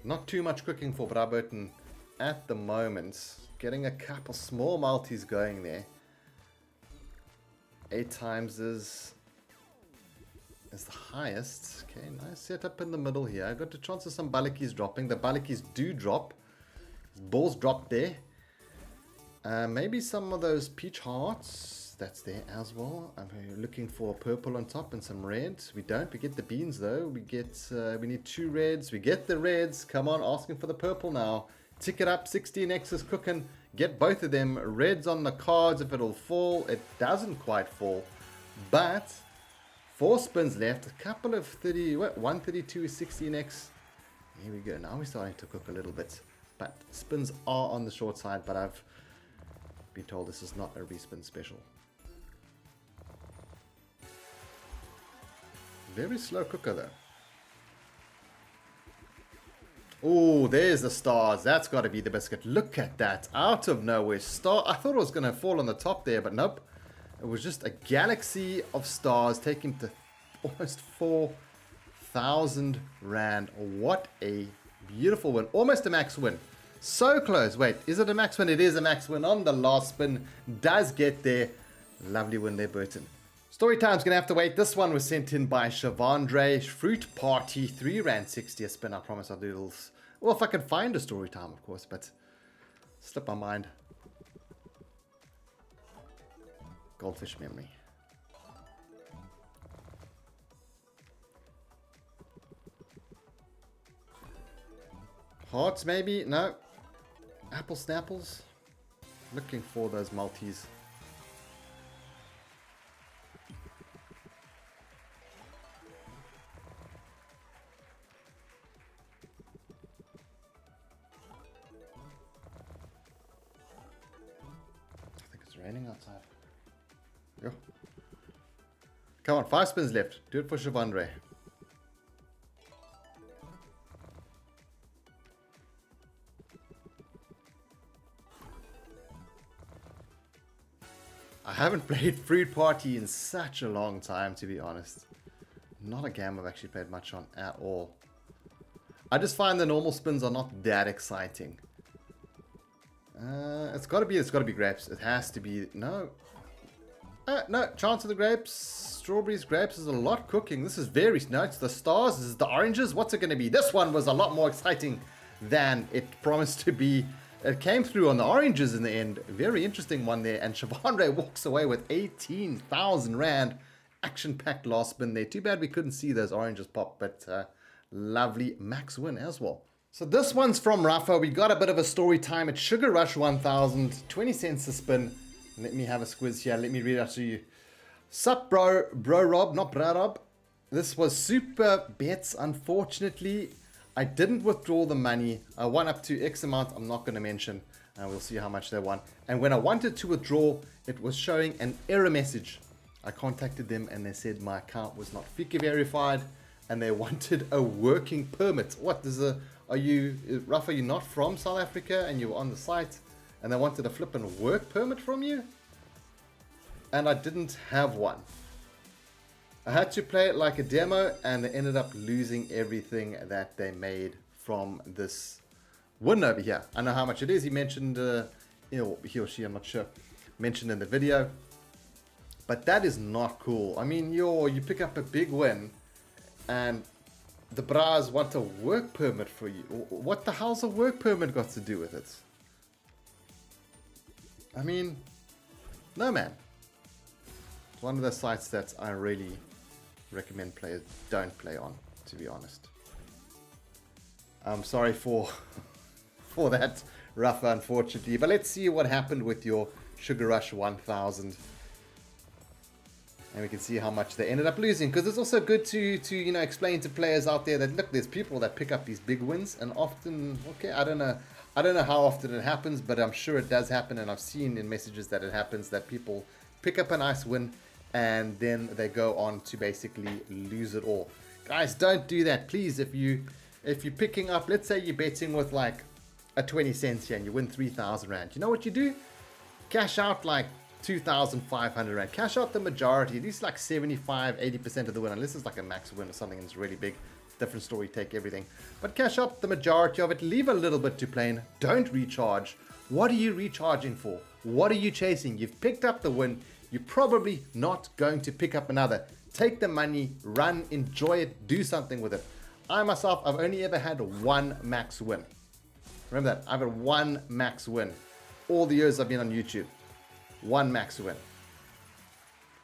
Not too much cooking for Bra Burton at the moment. Getting a couple small multis going there. 8 times is the highest. Okay, nice setup in the middle here. I got the chance of some Balikis dropping. The Balikis do drop. Balls drop there. Maybe some of those peach hearts. That's there as well. I'm looking for purple on top and some reds. We don't. We get the beans though. We get. We need 2 reds. We get the reds. Come on, asking for the purple now. Tick it up. 16x is cooking. Get both of them. Reds on the cards if it'll fall. It doesn't quite fall. But 4 spins left. A couple of 30. What? 132 is 16x. Here we go. Now we're starting to cook a little bit. But spins are on the short side. But I've been told this is not a respin special. Very slow cooker though. Oh, there's the stars. That's got to be the biscuit. Look at that. Out of nowhere. Star. I thought it was going to fall on the top there, but nope. It was just a galaxy of stars taking to almost 4,000 Rand. What a beautiful win. Almost a max win. So close. Wait, is it a max win? It is a max win on the last spin. Does get there. Lovely win there, Burton. Story time's going to have to wait. This one was sent in by Shavandre. Fruit Party, 3 Rand 60 a spin. I promise I'll do those. Well, if I can find a story time, of course, but slipped my mind. Goldfish memory. Hearts, maybe? No. Apple Snapples. Looking for those multis. Raining outside. Go. Come on, 5 spins left. Do it for Shavandre. I haven't played Fruit Party in such a long time, to be honest. Not a game I've actually played much on at all. I just find the normal spins are not that exciting. It's got to be grapes. It has to be. No. No, chance of the grapes. Strawberries, grapes is a lot cooking. This is very. No, it's the stars. This is the oranges. What's it going to be? This one was a lot more exciting than it promised to be. It came through on the oranges in the end. Very interesting one there. And Shavandre walks away with 18,000 Rand. Action-packed last spin there. Too bad we couldn't see those oranges pop, but lovely max win as well. So this one's from Rafa. We got a bit of a story time. It's Sugar Rush 1000, 20 cents a spin. Let me have a squiz here. Let me read it out to you. Sup, bro Rob, not bro Rob. This was super bets. Unfortunately, I didn't withdraw the money. I won up to X amount. I'm not going to mention. And we'll see how much they won. And when I wanted to withdraw, it was showing an error message. I contacted them and they said my account was not FICA verified and they wanted a working permit. What is a... Are you, Rafa, you're not from South Africa and you were on the site and they wanted a flippin' work permit from you? And I didn't have one. I had to play it like a demo and they ended up losing everything that they made from this win over here. I know how much it is. He mentioned, he or she, I'm not sure, mentioned in the video. But that is not cool. I mean, you pick up a big win and the bras want a work permit for you. What the hell's a work permit got to do with it? I mean, no, man. It's one of the sites that I really recommend players don't play on, to be honest. I'm sorry for that, Rafa, unfortunately. But let's see what happened with your Sugar Rush 1000. And we can see how much they ended up losing. Because it's also good to explain to players out there that, look, there's people that pick up these big wins. And often, okay, I don't know how often it happens, but I'm sure it does happen. And I've seen in messages that it happens, that people pick up a nice win and then they go on to basically lose it all. Guys, don't do that, please. If you're picking up, let's say you're betting with like a 20 cents here and you win 3,000 Rand. You know what you do? Cash out like 2,500 Rand. Cash out the majority, at least like 75-80% of the win, unless it's like a max win or something that's really big. Different story, take everything. But cash out the majority of it, leave a little bit to play in. Don't recharge. What are you recharging for? What are you chasing? You've picked up the win. You're probably not going to pick up another. Take the money, run, enjoy it, do something with it. I myself, I've only ever had one max win. Remember that, I've had one max win. All the years I've been on YouTube. One max win.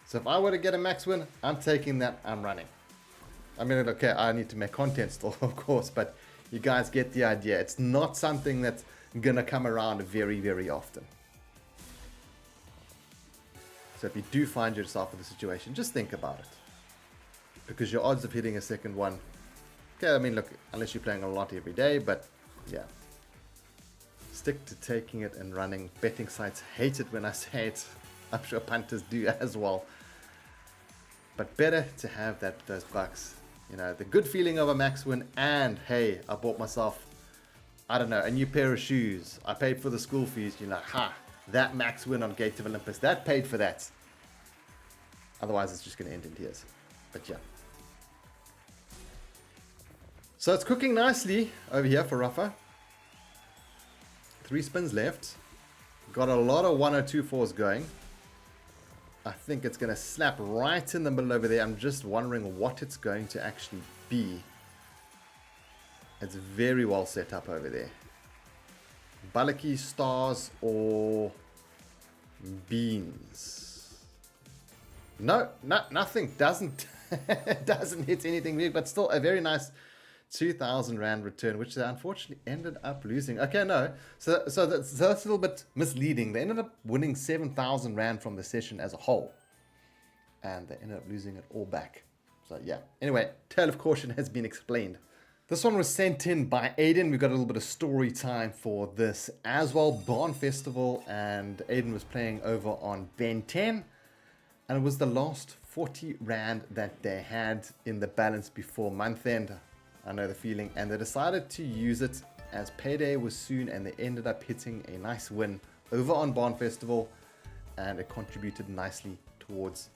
So if I were to get a max win, I'm taking that, I'm running. I mean, okay, I need to make content still, of course, but you guys get the idea. It's not something that's gonna come around very, very often. So if you do find yourself in the situation, just think about it. Because your odds of hitting a second one, okay, I mean, look, unless you're playing a lot every day, but yeah. Stick to taking it and running. Betting sites hate it when I say it. I'm sure punters do as well. But better to have those bucks. You know, the good feeling of a max win, and hey, I bought myself, I don't know, a new pair of shoes. I paid for the school fees. You're like, ha, that max win on Gate of Olympus, that paid for that. Otherwise, it's just going to end in tears. But yeah. So it's cooking nicely over here for Rafa. 3 spins left. Got a lot of 1024s going. I think it's going to snap right in the middle over there. I'm just wondering what it's going to actually be. It's very well set up over there. Balaki, stars, or beans. No, nothing. Doesn't hit anything big, but still a very nice 2,000 Rand return, which they unfortunately ended up losing. Okay, no. So that's a little bit misleading. They ended up winning 7,000 Rand from the session as a whole. And they ended up losing it all back. So yeah. Anyway, tale of caution has been explained. This one was sent in by Aiden. We got a little bit of story time for this as well. Barn Festival, and Aiden was playing over on Ben 10. And it was the last 40 Rand that they had in the balance before month end. I know the feeling, and they decided to use it as payday was soon, and they ended up hitting a nice win over on Barn Festival, and it contributed nicely towards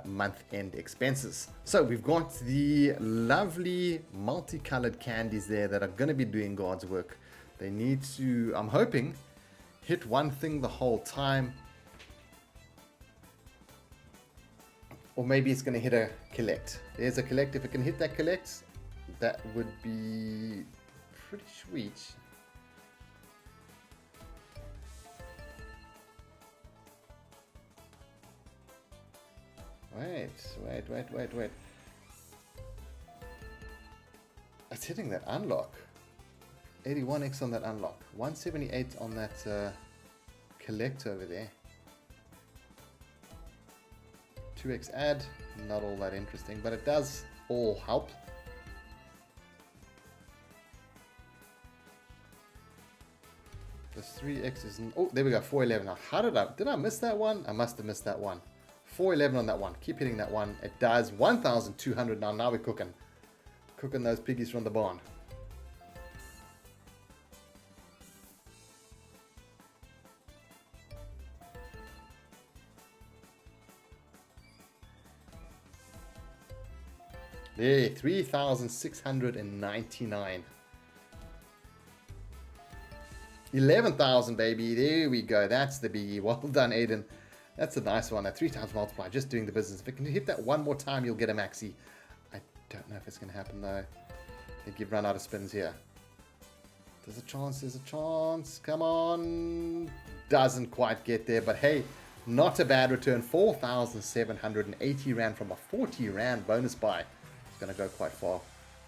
month-end expenses. So we've got the lovely multicolored candies there that are going to be doing God's work. They need to, I'm hoping, hit one thing the whole time, or maybe it's going to hit a collect. There's a collect. If it can hit that collect, that would be pretty sweet. Wait. It's hitting that unlock. 81x on that unlock. 178 on that collect over there. 2x add, not all that interesting, but it does all help. This 3x is... Oh, there we go, 411. Now, how did I miss that one? I must have missed that one. 411 on that one. Keep hitting that one. It does 1,200 now. Now we're cooking. Cooking those piggies from the barn. There, 3,699. 11,000, baby. There we go. That's the biggie. Well done, Aiden. That's a nice one. A 3 times multiply. Just doing the business. If it can hit that one more time, you'll get a maxi. I don't know if it's going to happen, though. I think you've run out of spins here. There's a chance. There's a chance. Come on. Doesn't quite get there. But hey, not a bad return. 4,780 Rand from a 40 Rand bonus buy. It's going to go quite far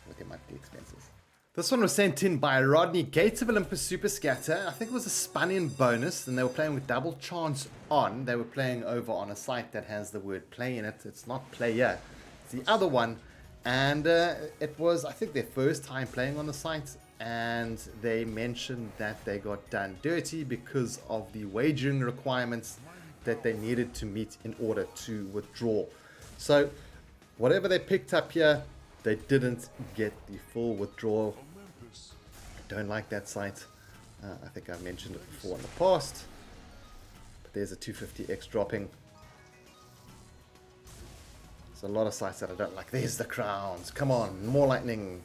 with your monthly expenses. This one was sent in by Rodney. Gates of Olympus Super Scatter. I think it was a spun-in bonus, and they were playing with double chance on. They were playing over on a site that has the word play in it. It's not player. It's the other one. And it was, I think, their first time playing on the site. And they mentioned that they got done dirty because of the wagering requirements that they needed to meet in order to withdraw. So, whatever they picked up here, they didn't get the full withdrawal. I don't like that site. I think I've mentioned it before in the past. But there's a 250x dropping. There's a lot of sites that I don't like. There's the crowns. Come on, more lightning.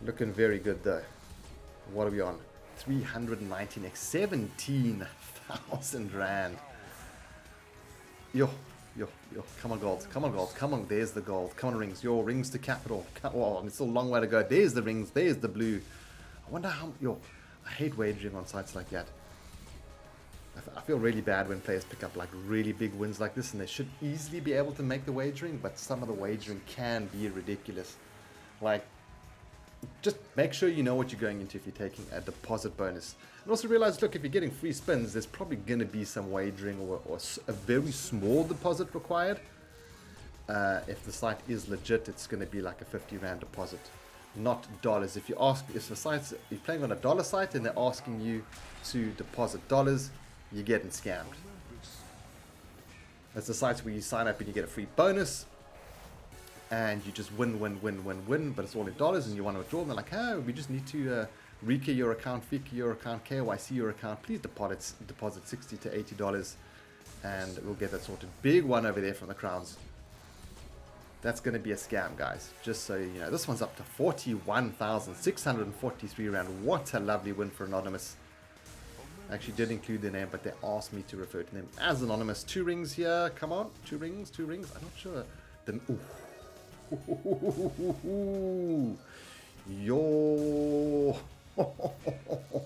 Looking very good though. What are we on? 319x, 17,000 Rand. Yo. Come on, gold. Come on, gold. Come on, there's the gold. Come on, rings. Your rings to capital. Oh, it's still a long way to go. There's the rings. There's the blue. I wonder how... I hate wagering on sites like that. I feel really bad when players pick up like really big wins like this, and they should easily be able to make the wagering, but some of the wagering can be ridiculous. Like, just make sure you know what you're going into if you're taking a deposit bonus. And also realize, look, if you're getting free spins, there's probably going to be some wagering or a very small deposit required. If the site is legit, it's going to be like a 50 Rand deposit, not dollars. If you're playing on a dollar site and they're asking you to deposit dollars, you're getting scammed. That's the sites where you sign up and you get a free bonus. And you just win, but it's all in dollars, and you want to withdraw, and they're like, oh, we just need to rekey your account, fee-key your account, KYC your account, please deposit $60 to $80, and we'll get that sorted. Big one over there from the crowns. That's going to be a scam, guys, just so you know. This one's up to 41,643 Rand. What a lovely win for Anonymous. I actually did include their name, but they asked me to refer to them as Anonymous. 2 rings here, come on, 2 rings, I'm not sure. Yo,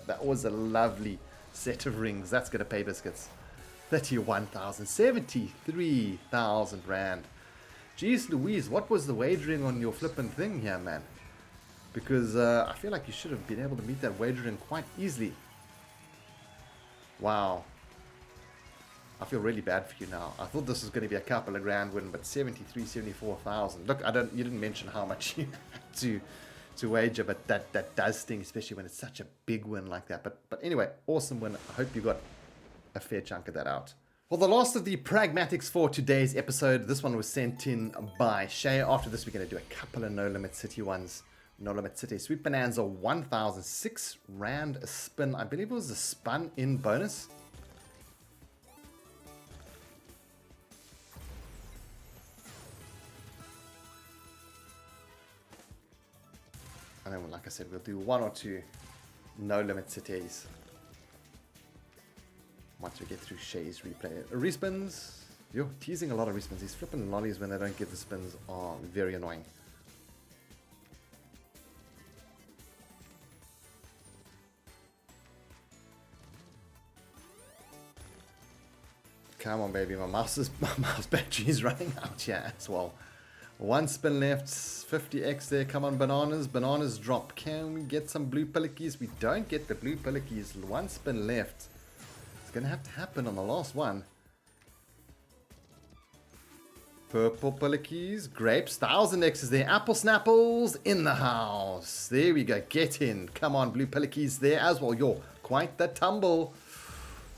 that was a lovely set of rings. That's gonna pay biscuits. 31,000, 73,000 Rand. Jeez Louise, what was the wagering on your flippin' thing here, man? Because I feel like you should have been able to meet that wagering quite easily. Wow. I feel really bad for you now. I thought this was going to be a couple of grand win, but 74,000. Look, you didn't mention how much you had to wager, but that does sting, especially when it's such a big win like that. But anyway, awesome win. I hope you got a fair chunk of that out. Well, the last of the pragmatics for today's episode. This one was sent in by Shay. After this, we're going to do a couple of Nolimit City ones. Nolimit City Sweet Bonanza, 1,006 Rand a spin. I believe it was a spun-in bonus. And then, like I said, we'll do 1 or 2 Nolimit Cities once we get through Shay's replay. Respins. You're teasing a lot of respins. These flipping lollies when they don't give the spins are very annoying. Come on, baby. My mouse battery is running out here as well. One spin left, 50x there. Come on, bananas. Bananas drop. Can we get some blue pillikies? We don't get the blue pillikies. One spin left. It's going to have to happen on the last one. Purple pillikies. Grapes. 1000x's there. Apple snapples in the house. There we go. Get in. Come on, blue pillikies there as well. Yo, quite the tumble.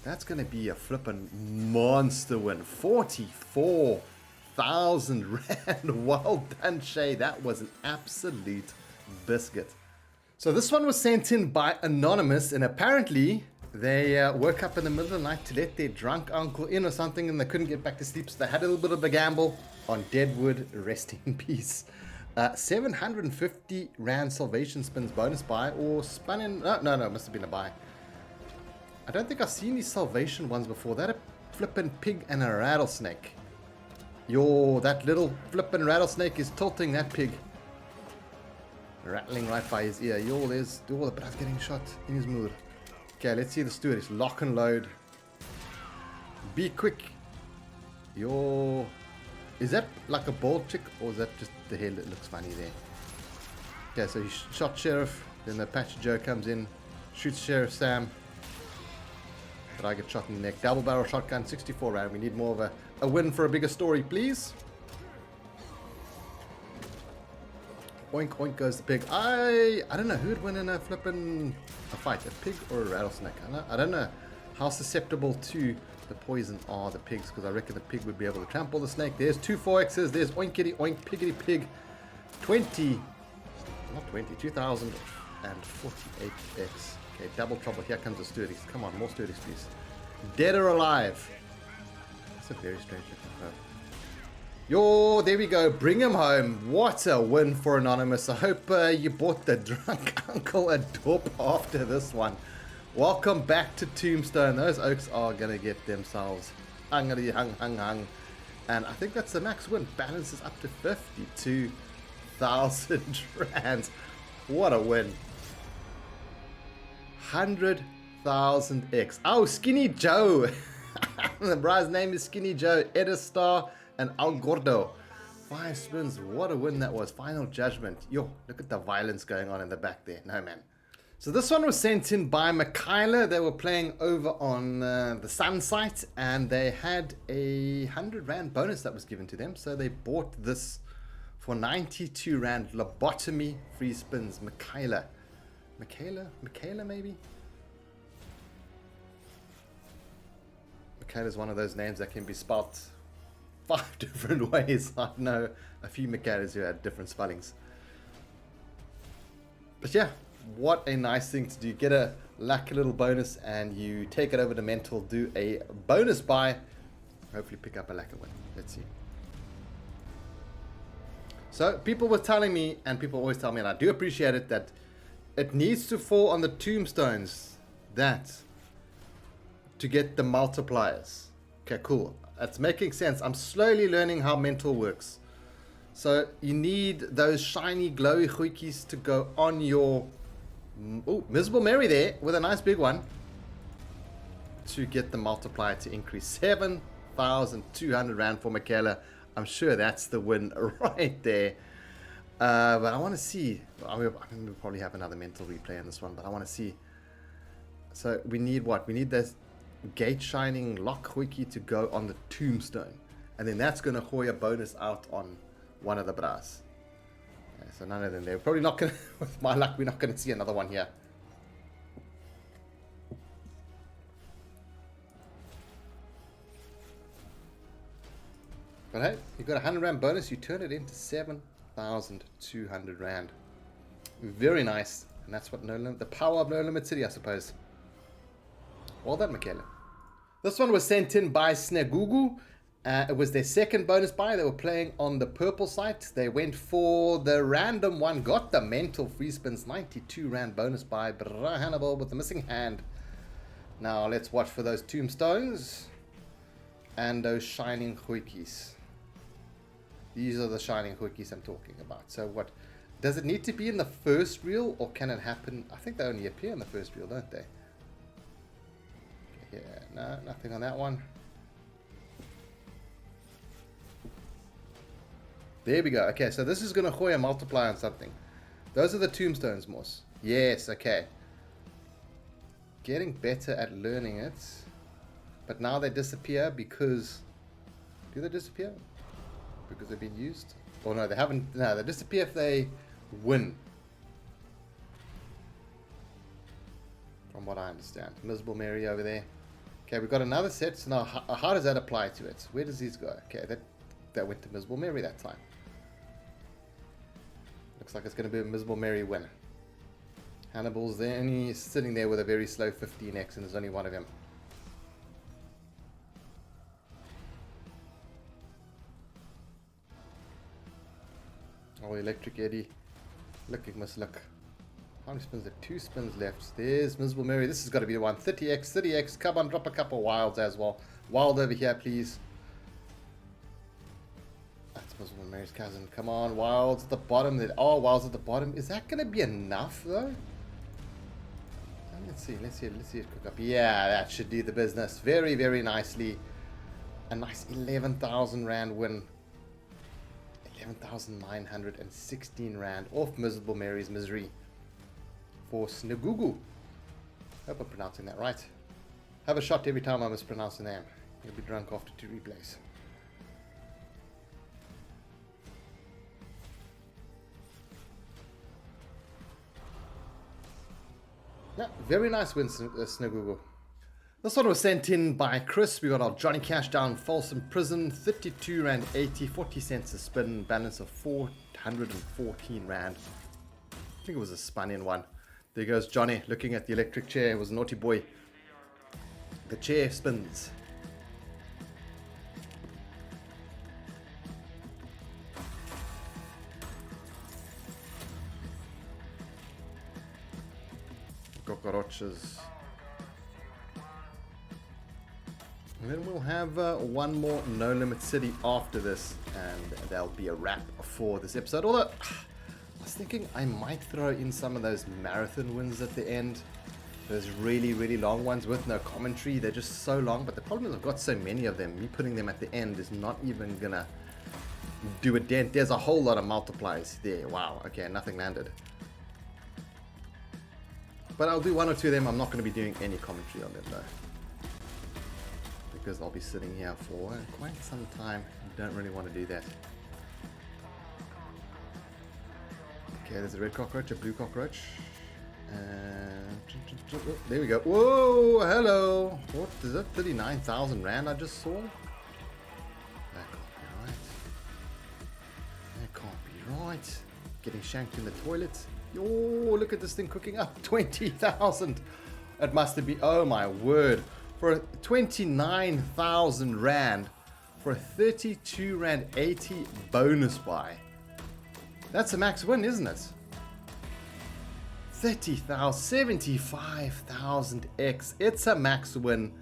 That's going to be a flippin' monster win. 44,000 rand. Well done, Shay. That was an absolute biscuit. So this one was sent in by Anonymous, and apparently they woke up in the middle of the night to let their drunk uncle in or something, and they couldn't get back to sleep, so they had a little bit of a gamble on Deadwood. Rest in peace. 750 rand salvation spins bonus buy, or spun in. No, it must have been a buy. I don't think I've seen these salvation ones before. That a flippin' pig and a rattlesnake. Yo, that little flippin' rattlesnake is tilting that pig. Rattling right by his ear. Yo, there's the brat's getting shot in his mood. Okay, let's see the steward. It's lock and load. Be quick. Yo. Is that like a bald chick, or is that just the head that looks funny there? Okay, so he shot Sheriff. Then the Apache Joe comes in. Shoots Sheriff Sam. But I get shot in the neck. Double barrel shotgun, 64 round. We need more of a win for a bigger story, please. Oink, oink goes the pig. I don't know who'd win in a flippin' fight, a pig or a rattlesnake. I don't know how susceptible to the poison are the pigs, because I reckon the pig would be able to trample the snake. There's two 4x's. There's oinkity oink, piggity pig. 2048x. Okay, double trouble. Here comes the sturdies. Come on, more sturdies, please. Dead or alive? That's a very strange looking photo. Yo, there we go. Bring him home. What a win for Anonymous. I hope you bought the drunk uncle a dope after this one. Welcome back to Tombstone. Those oaks are going to get themselves hungry, hung. And I think that's the max win. Balance is up to 52,000 rand. What a win. 100,000x. Oh, Skinny Joe. The bride's name is Skinny Joe. Edistar and Al Gordo. 5 spins. What a win that was. Final judgment. Yo, look at the violence going on in the back there. No, man. So this one was sent in by Michaela. They were playing over on the Sun site, and they had a 100 rand bonus that was given to them. So they bought this for 92 rand. Lobotomy free spins. Michaela maybe? Michaela's one of those names that can be spelt 5 different ways. I know a few Michaelas who had different spellings. But yeah, what a nice thing to do. Get a lucky little bonus and you take it over to Mental, do a bonus buy, hopefully pick up a lacquer win. Let's see. So people were telling me, and people always tell me, and I do appreciate it, that it needs to fall on the tombstones to get the multipliers. Okay, cool. That's making sense. I'm slowly learning how Mental works. So you need those shiny glowy goedjies to go on your... Oh, Miserable Mary there with a nice big one to get the multiplier to increase. 7,200 rand for Michaela. I'm sure that's the win right there. But I want to see. I mean, we'll probably have another Mental replay on this one, but I want to see. So we need what? We need this gate shining lock hoikie to go on the tombstone, and then that's going to hoy a bonus out on one of the bras. Okay, so none of them there. Probably not going to, with my luck, we're not going to see another one here. But hey, you got a 100 rand bonus, you turn it into 7,200 rand. Very nice. And that's what the power of Nolimit City, I suppose. Well done, Michaela. This one was sent in by Snagugu. It was their second bonus buy. They were playing on the purple site. They went for the random one, got the Mental free spins, 92 rand bonus buy. Bra Hannibal with the missing hand. Now let's watch for those tombstones and those shining hoikies. These are the shining hoikies I'm talking about. So what, does it need to be in the first reel, or can it happen? I think they only appear in the first reel, don't they? Yeah, no, nothing on that one. There we go. Okay, so this is going to Hoya multiply on something. Those are the tombstones, Moss. Yes, okay. Getting better at learning it. But now they disappear because... Do they disappear? Because they've been used? Or no, they haven't. No, they disappear if they win. From what I understand. Miserable Mary over there. Okay, we've got another set. So now, how does that apply to it? Where does these go? Okay, that went to Miserable Mary that time. Looks like it's going to be a Miserable Mary win. Hannibal's there, only sitting there with a very slow 15x, and there's only one of him. Oh, Electric Eddie. Look, it must look. How many spins? There 2 spins left. There's Miserable Mary. This has got to be the one. 30x, 30x. Come on, drop a couple wilds as well. Wild over here, please. That's Miserable Mary's cousin. Come on, wilds at the bottom. Oh, wilds at the bottom. Is that going to be enough, though? Let's see it cook up. Yeah, that should do the business. Very, very nicely. A nice 11,000 Rand win. 11,916 Rand off Miserable Mary's misery for Snegugu. Hope I'm pronouncing that right. Have a shot every time I mispronounce the name. You'll be drunk after 2 replays. Yeah, very nice win, Snegugu. This one was sent in by Chris. We got our Johnny Cash down, Folsom Prison, 32 Rand 80, 40 cents a spin, balance of 414 Rand. I think it was a spun in one. There goes Johnny looking at the electric chair. It was a naughty boy. The chair spins. Cockroaches. And then we'll have one more Nolimit City after this, and that'll be a wrap for this episode. Although, I was thinking I might throw in some of those marathon wins at the end. Those really, really long ones with no commentary. They're just so long, but the problem is I've got so many of them. Me putting them at the end is not even gonna do a dent. There's a whole lot of multipliers there. Wow, okay, nothing landed. But I'll do 1 or 2 of them. I'm not going to be doing any commentary on them though, because I'll be sitting here for quite some time. Don't really want to do that. Okay, there's a red cockroach, a blue cockroach. There we go. Whoa, hello. What is that? 39,000 Rand I just saw? That can't be right. That can't be right. Getting shanked in the toilet. Oh, look at this thing cooking up. 20,000. It must have been, oh my word. For a 29,000 Rand for a 32 Rand 80 bonus buy. That's a max win, isn't it? 30,000, 75,000 X. It's a max win.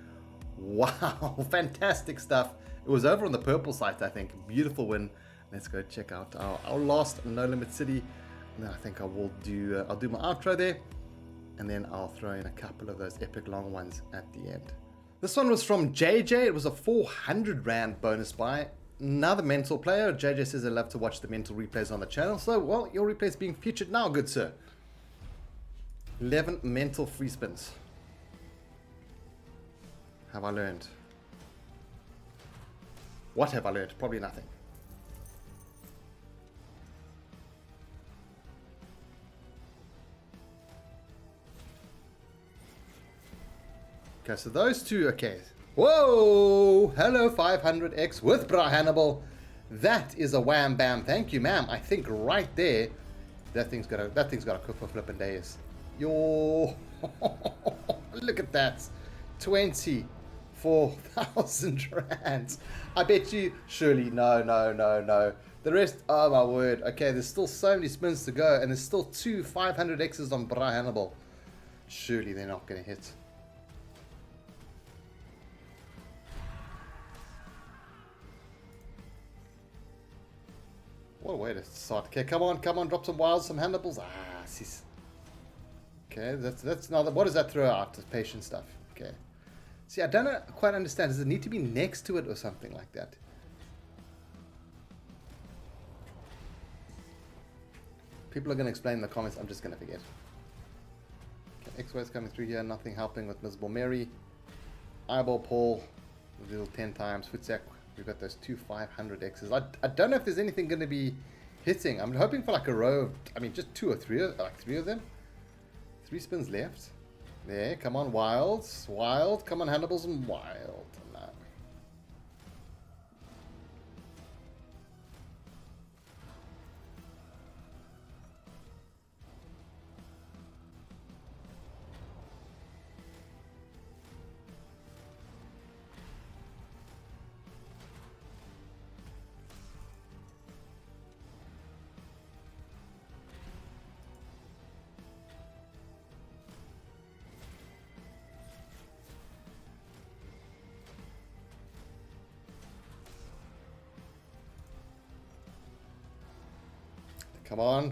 Wow, fantastic stuff. It was over on the purple site, I think. Beautiful win. Let's go check out our last Nolimit City. And then I think I will do, I'll do my outro there. And then I'll throw in a couple of those epic long ones at the end. This one was from JJ. It was a 400 Rand bonus buy. Another mental player. JJ says I love to watch the mental replays on the channel. So, well, your replay is being featured now, good sir. 11 mental free spins. Have I learned? What have I learned? Probably nothing. Okay, so those two, okay. Whoa! Hello, 500X with Bra Hannibal. That is a wham bam. Thank you, ma'am. I think right there, that thing's got to cook for flipping days. Yo! Look at that. 24,000 Rands. I bet you, surely, no. The rest, oh my word. Okay, there's still so many spins to go, and there's still 2 500Xs on Bra Hannibal. Surely they're not going to hit. What a way to start. Okay, come on, drop some wilds, some Hannibals. Ah, sis. Okay, that's now. What does that throw out? The patient stuff. Okay. See, I don't quite understand. Does it need to be next to it or something like that? People are going to explain in the comments. I'm just going to forget. Okay, X-Way's coming through here. Nothing helping with Miserable Mary. Eyeball Paul. Little 10 times. Futsack. We've got those two 500Xs. I don't know if there's anything going to be hitting. I'm hoping for like a row of, I mean, just 2 or 3, like 3 of them. 3 spins left. There, come on, wilds. Wild. Come on, Hannibal's and wild. No.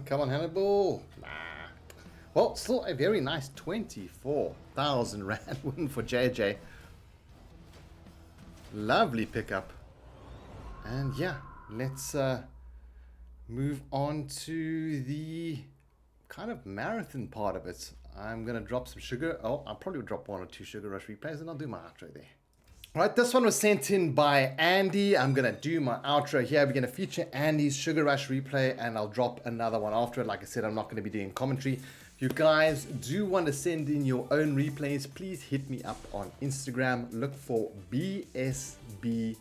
Come on, Hannibal. Nah. Well, still a very nice 24,000 Rand win for JJ. Lovely pickup. And yeah, let's move on to the kind of marathon part of it. I'm going to drop some sugar. Oh, I'll probably drop 1 or 2 Sugar Rush replays and I'll do my outro there. Right, this one was sent in by Andy. I'm going to do my outro here. We're going to feature Andy's Sugar Rush replay and I'll drop another one after it. Like I said, I'm not going to be doing commentary. If you guys do want to send in your own replays, please hit me up on Instagram. Look for BSBZA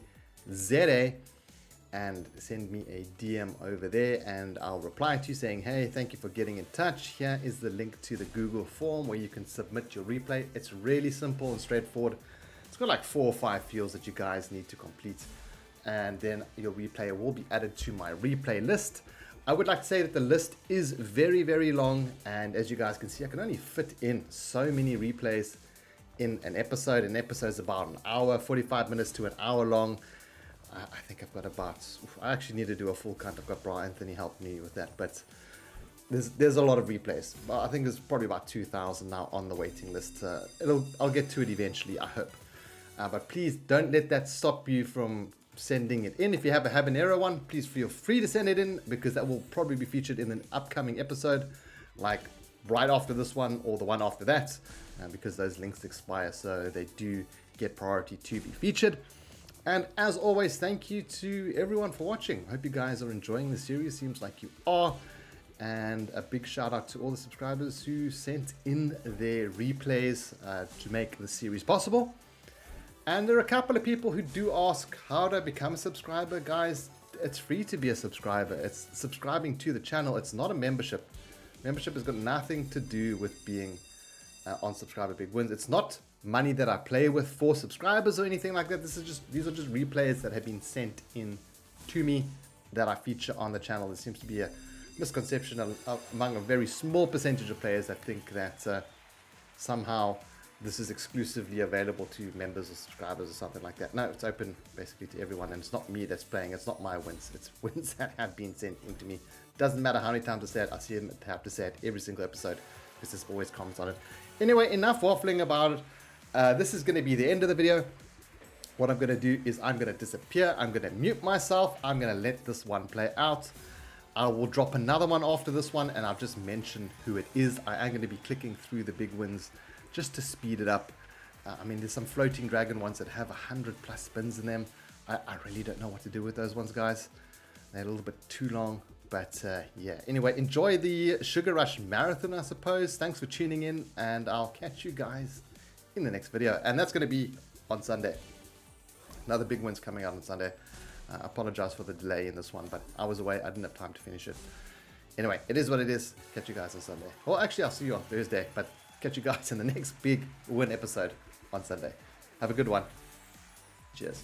and send me a DM over there and I'll reply to you saying, hey, thank you for getting in touch. Here is the link to the Google form where you can submit your replay. It's really simple and straightforward. It's got like 4 or 5 fields that you guys need to complete and then your replay will be added to my replay list. I would like to say that the list is very, very long, and as you guys can see, I can only fit in so many replays in an episode. An episode is about an hour, 45 minutes to an hour long. I think I've got about, I actually need to do a full count. I've got Bra Anthony help me with that, but there's a lot of replays. I think there's probably about 2,000 now on the waiting list. I'll get to it eventually, I hope. But please don't let that stop you from sending it in. If you have a Habanero one, please feel free to send it in because that will probably be featured in an upcoming episode, like right after this one or the one after that, because those links expire, so they do get priority to be featured. And as always, thank you to everyone for watching. Hope you guys are enjoying the series. Seems like you are. And a big shout out to all the subscribers who sent in their replays to make the series possible. And there are a couple of people who do ask how to become a subscriber. Guys, it's free to be a subscriber. It's subscribing to the channel. It's not a membership. Membership has got nothing to do with being on Subscriber Big Wins. It's not money that I play with for subscribers or anything like that. These are just replays that have been sent in to me that I feature on the channel. There seems to be a misconception among a very small percentage of players that think that somehow this is exclusively available to members or subscribers or something like that. No, it's open basically to everyone, and it's not me that's playing. It's not my wins. It's wins that have been sent into me. Doesn't matter how many times I say it. I see them have to say it every single episode because there's always comments on it. Anyway, enough waffling about it. This is going to be the end of the video. What I'm going to do is I'm going to disappear. I'm going to mute myself. I'm going to let this one play out. I will drop another one after this one, and I'll just mention who it is. I am going to be clicking through the big wins just to speed it up. I mean, there's some floating dragon ones that have 100+ spins in them. I really don't know what to do with those ones, guys. They're a little bit too long, but yeah. Anyway, enjoy the Sugar Rush Marathon, I suppose. Thanks for tuning in, and I'll catch you guys in the next video. And that's going to be on Sunday. Another big wins coming out on Sunday. I apologize for the delay in this one, but I was away. I didn't have time to finish it. Anyway, it is what it is. Catch you guys on Sunday. Well, actually, I'll see you on Thursday, but catch you guys in the next big win episode on Sunday. Have a good one. Cheers.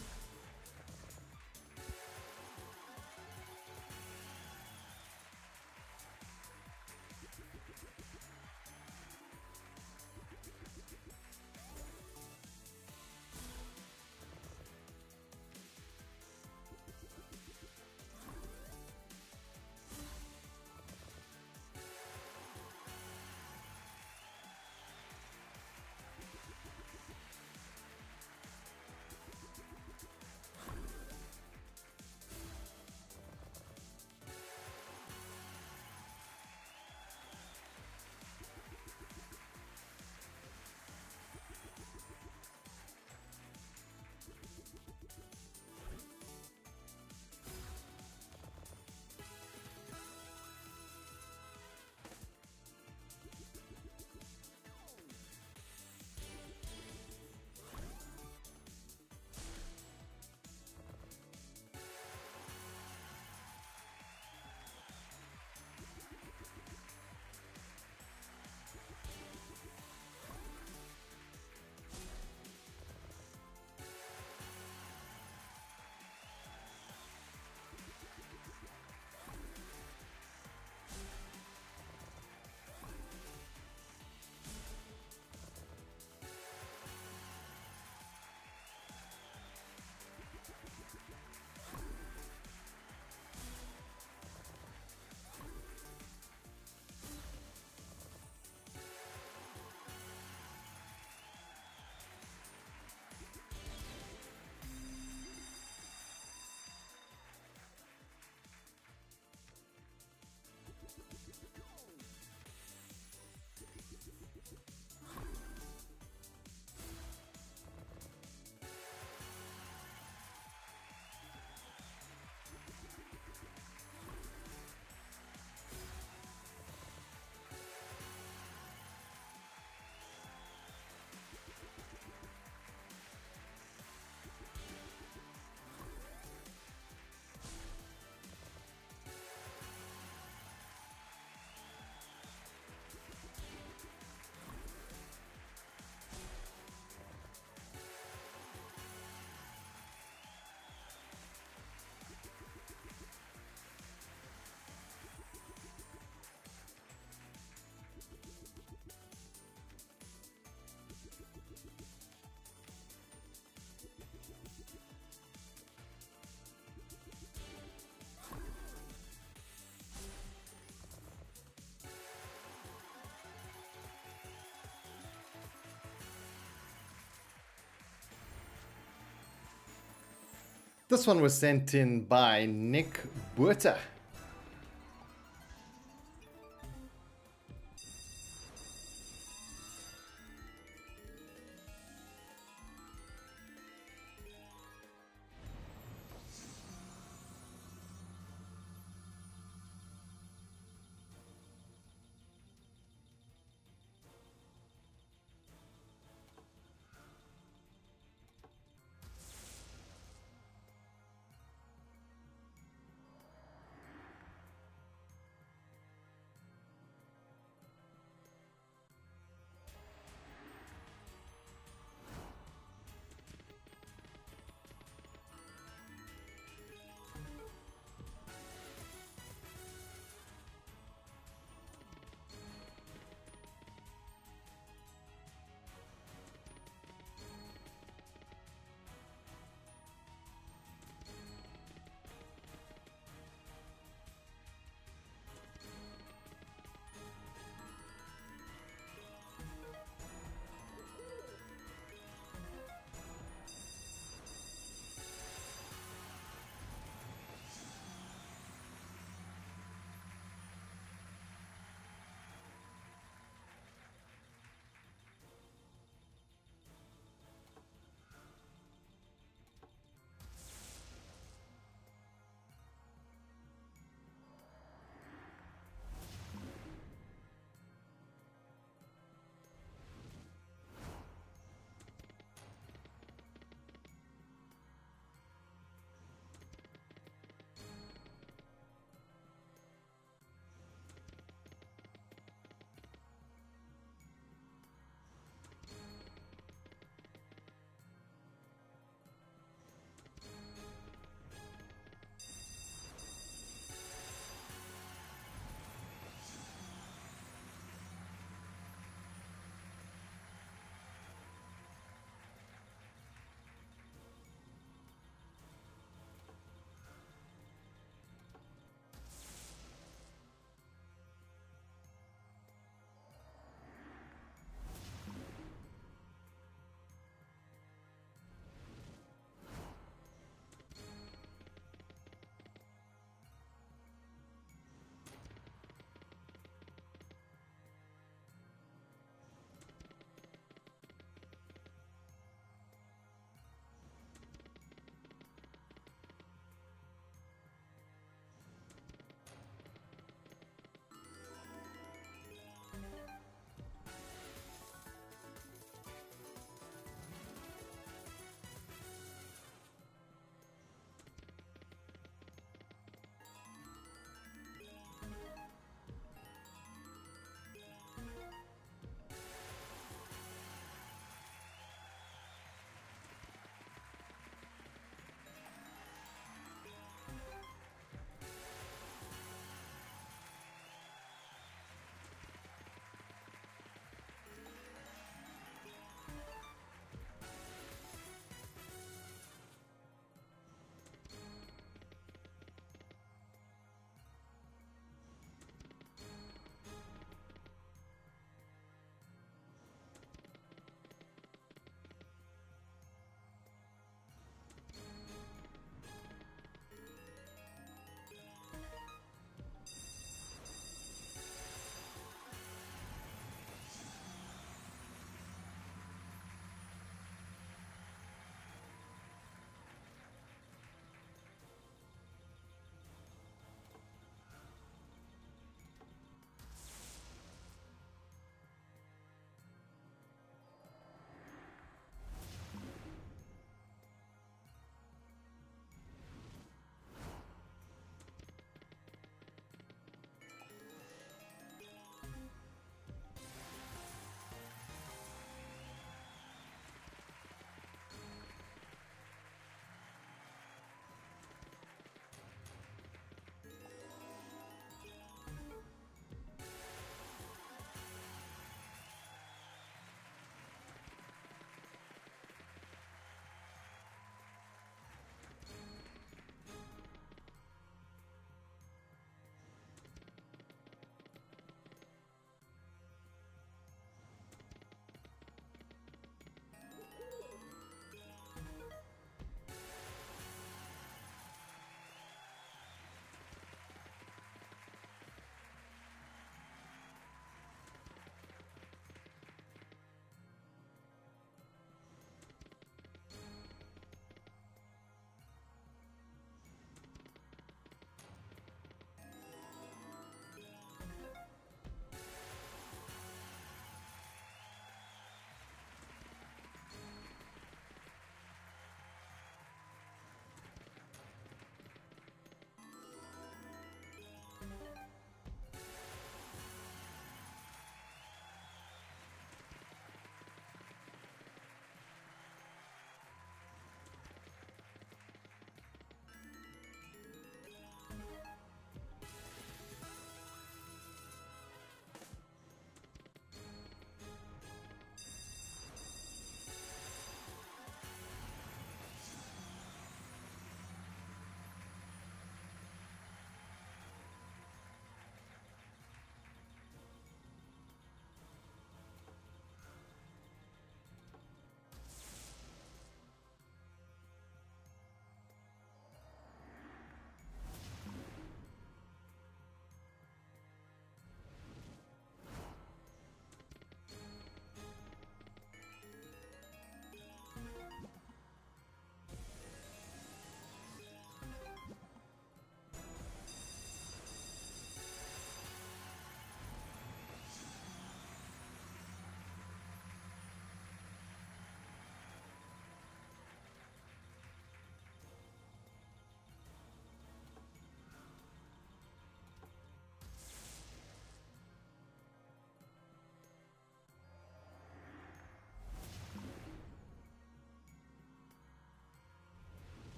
This one was sent in by Nick Buerta.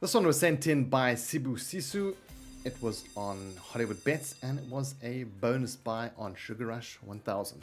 This one was sent in by Sibu Sisu. It was on Hollywood Bets and it was a bonus buy on Sugar Rush 1000.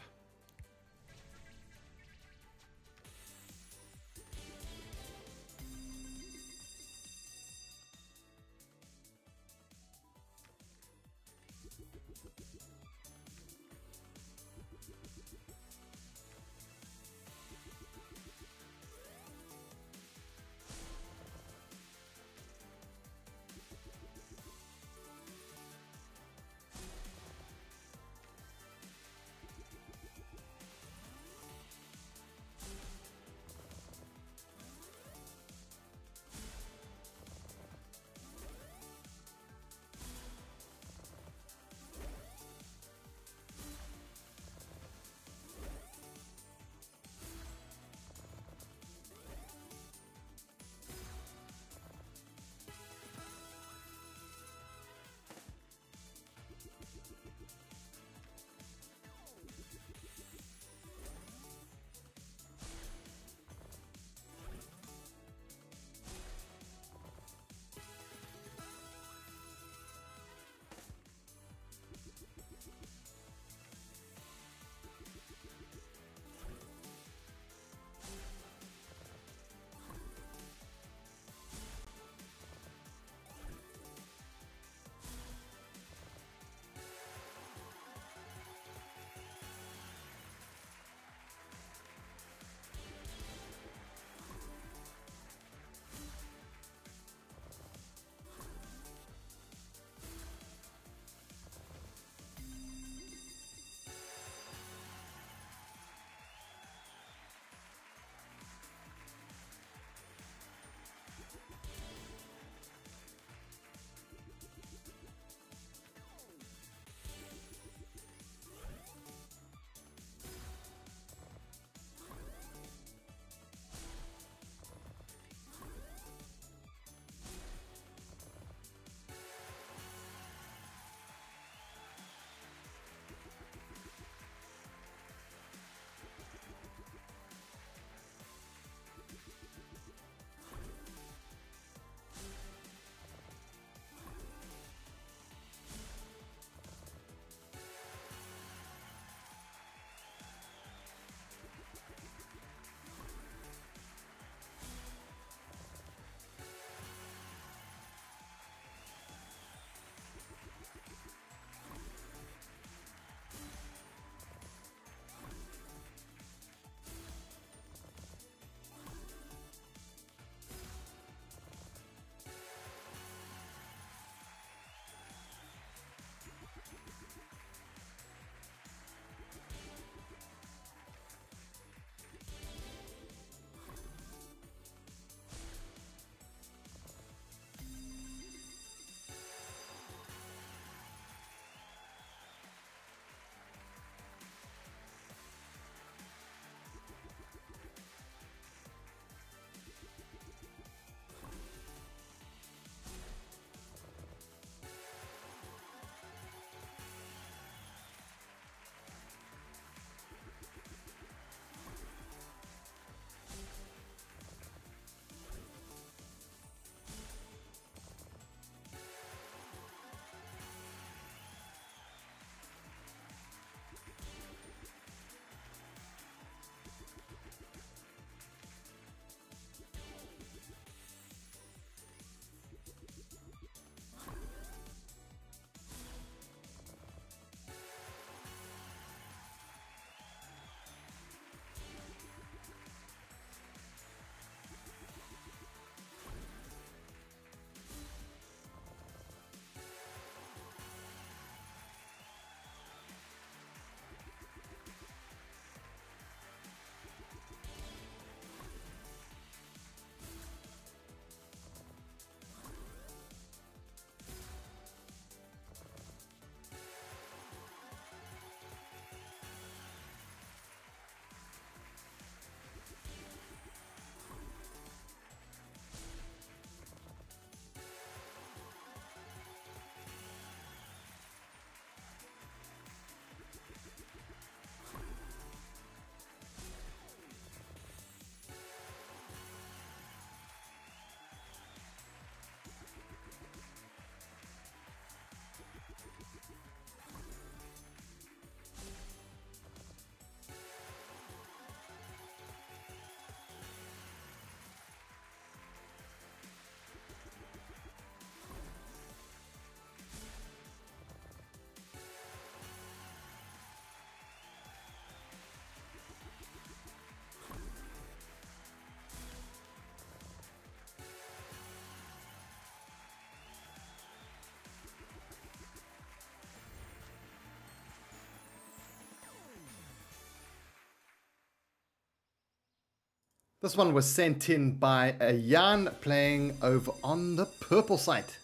This one was sent in by a Jan playing over on the purple site.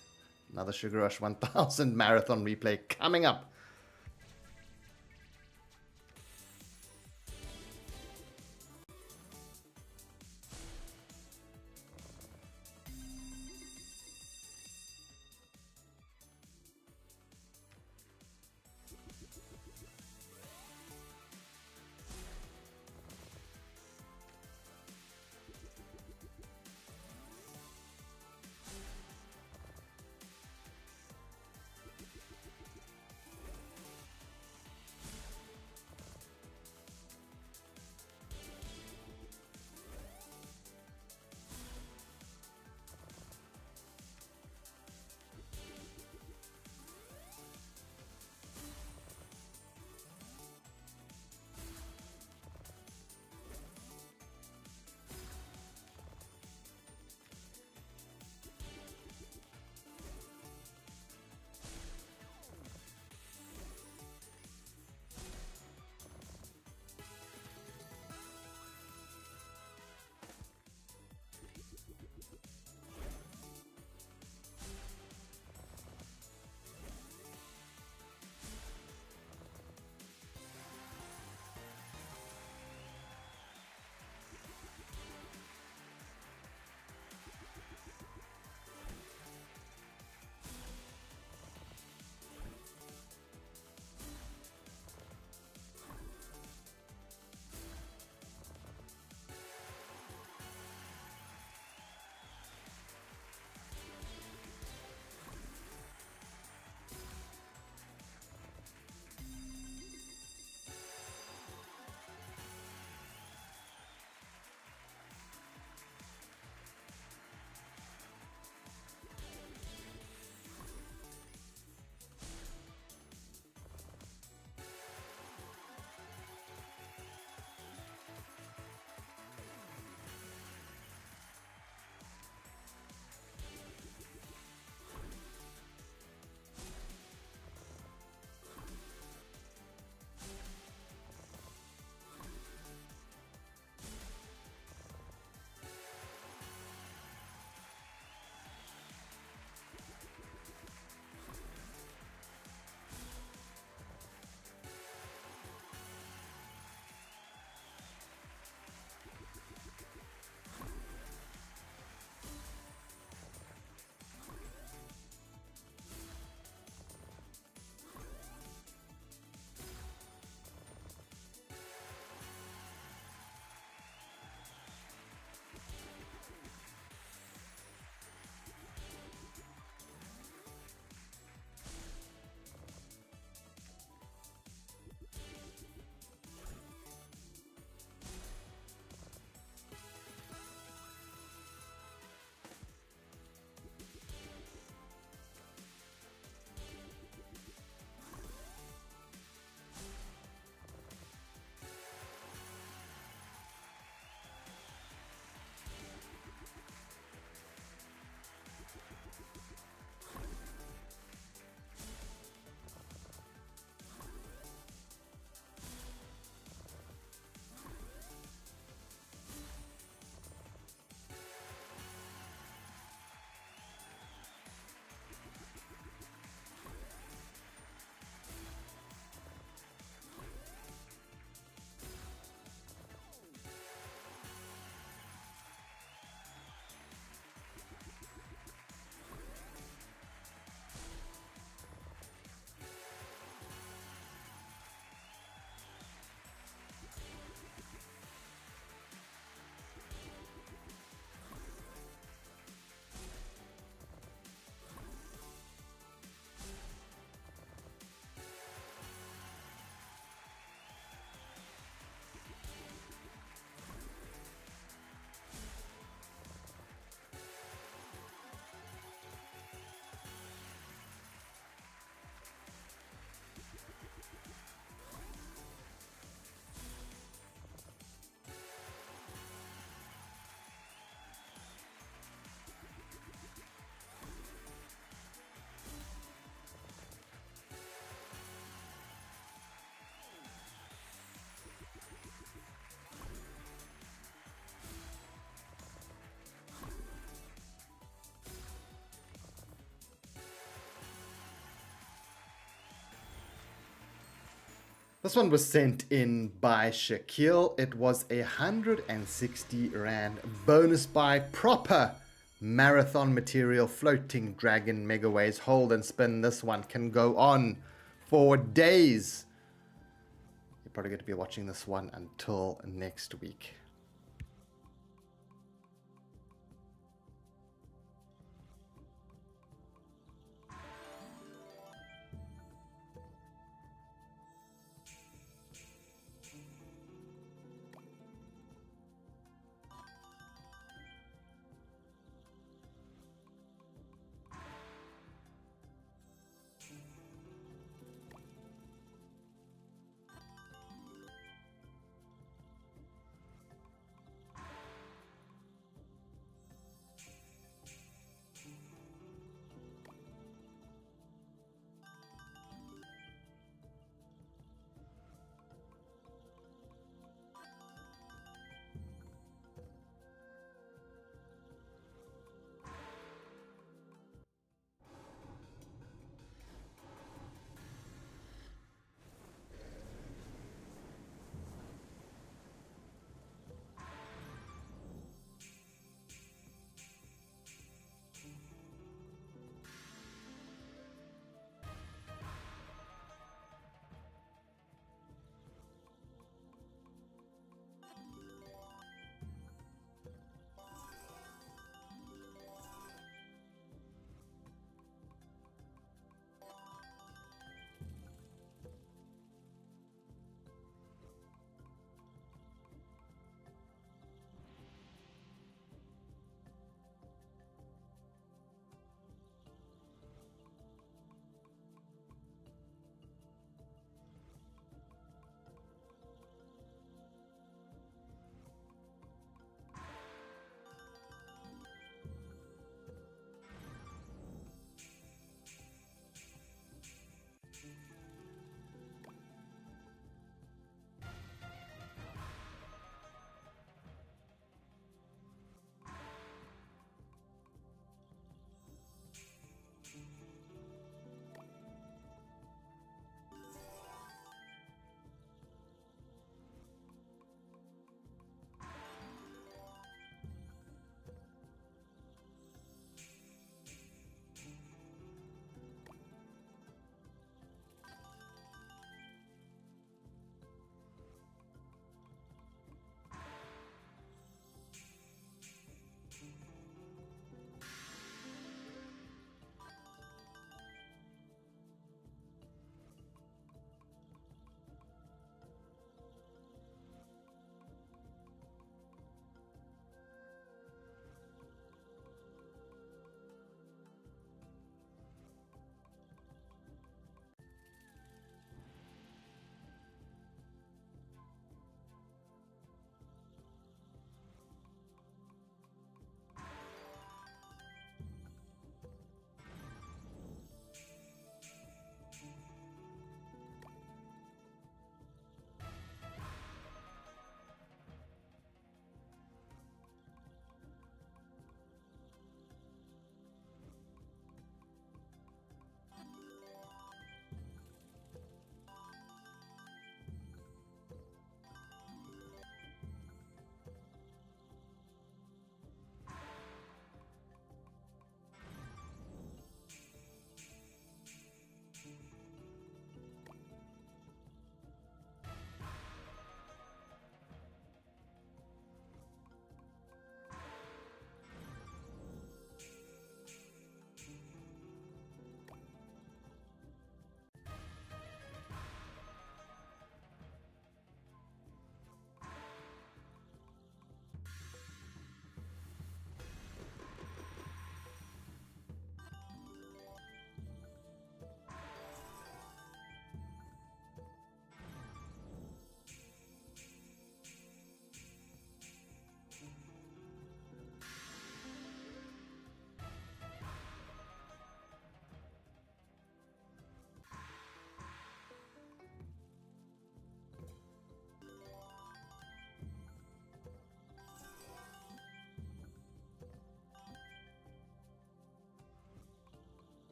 Another Sugar Rush 1000 marathon replay coming up. This one was sent in by Shaquille. It was 160 Rand bonus buy, proper marathon material, floating dragon megaways. Hold and spin. This one can go on for days. You're probably going to be watching this one until next week.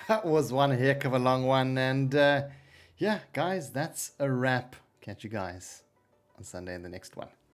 That was one heck of a long one. And yeah, guys, that's a wrap. Catch you guys on Sunday in the next one.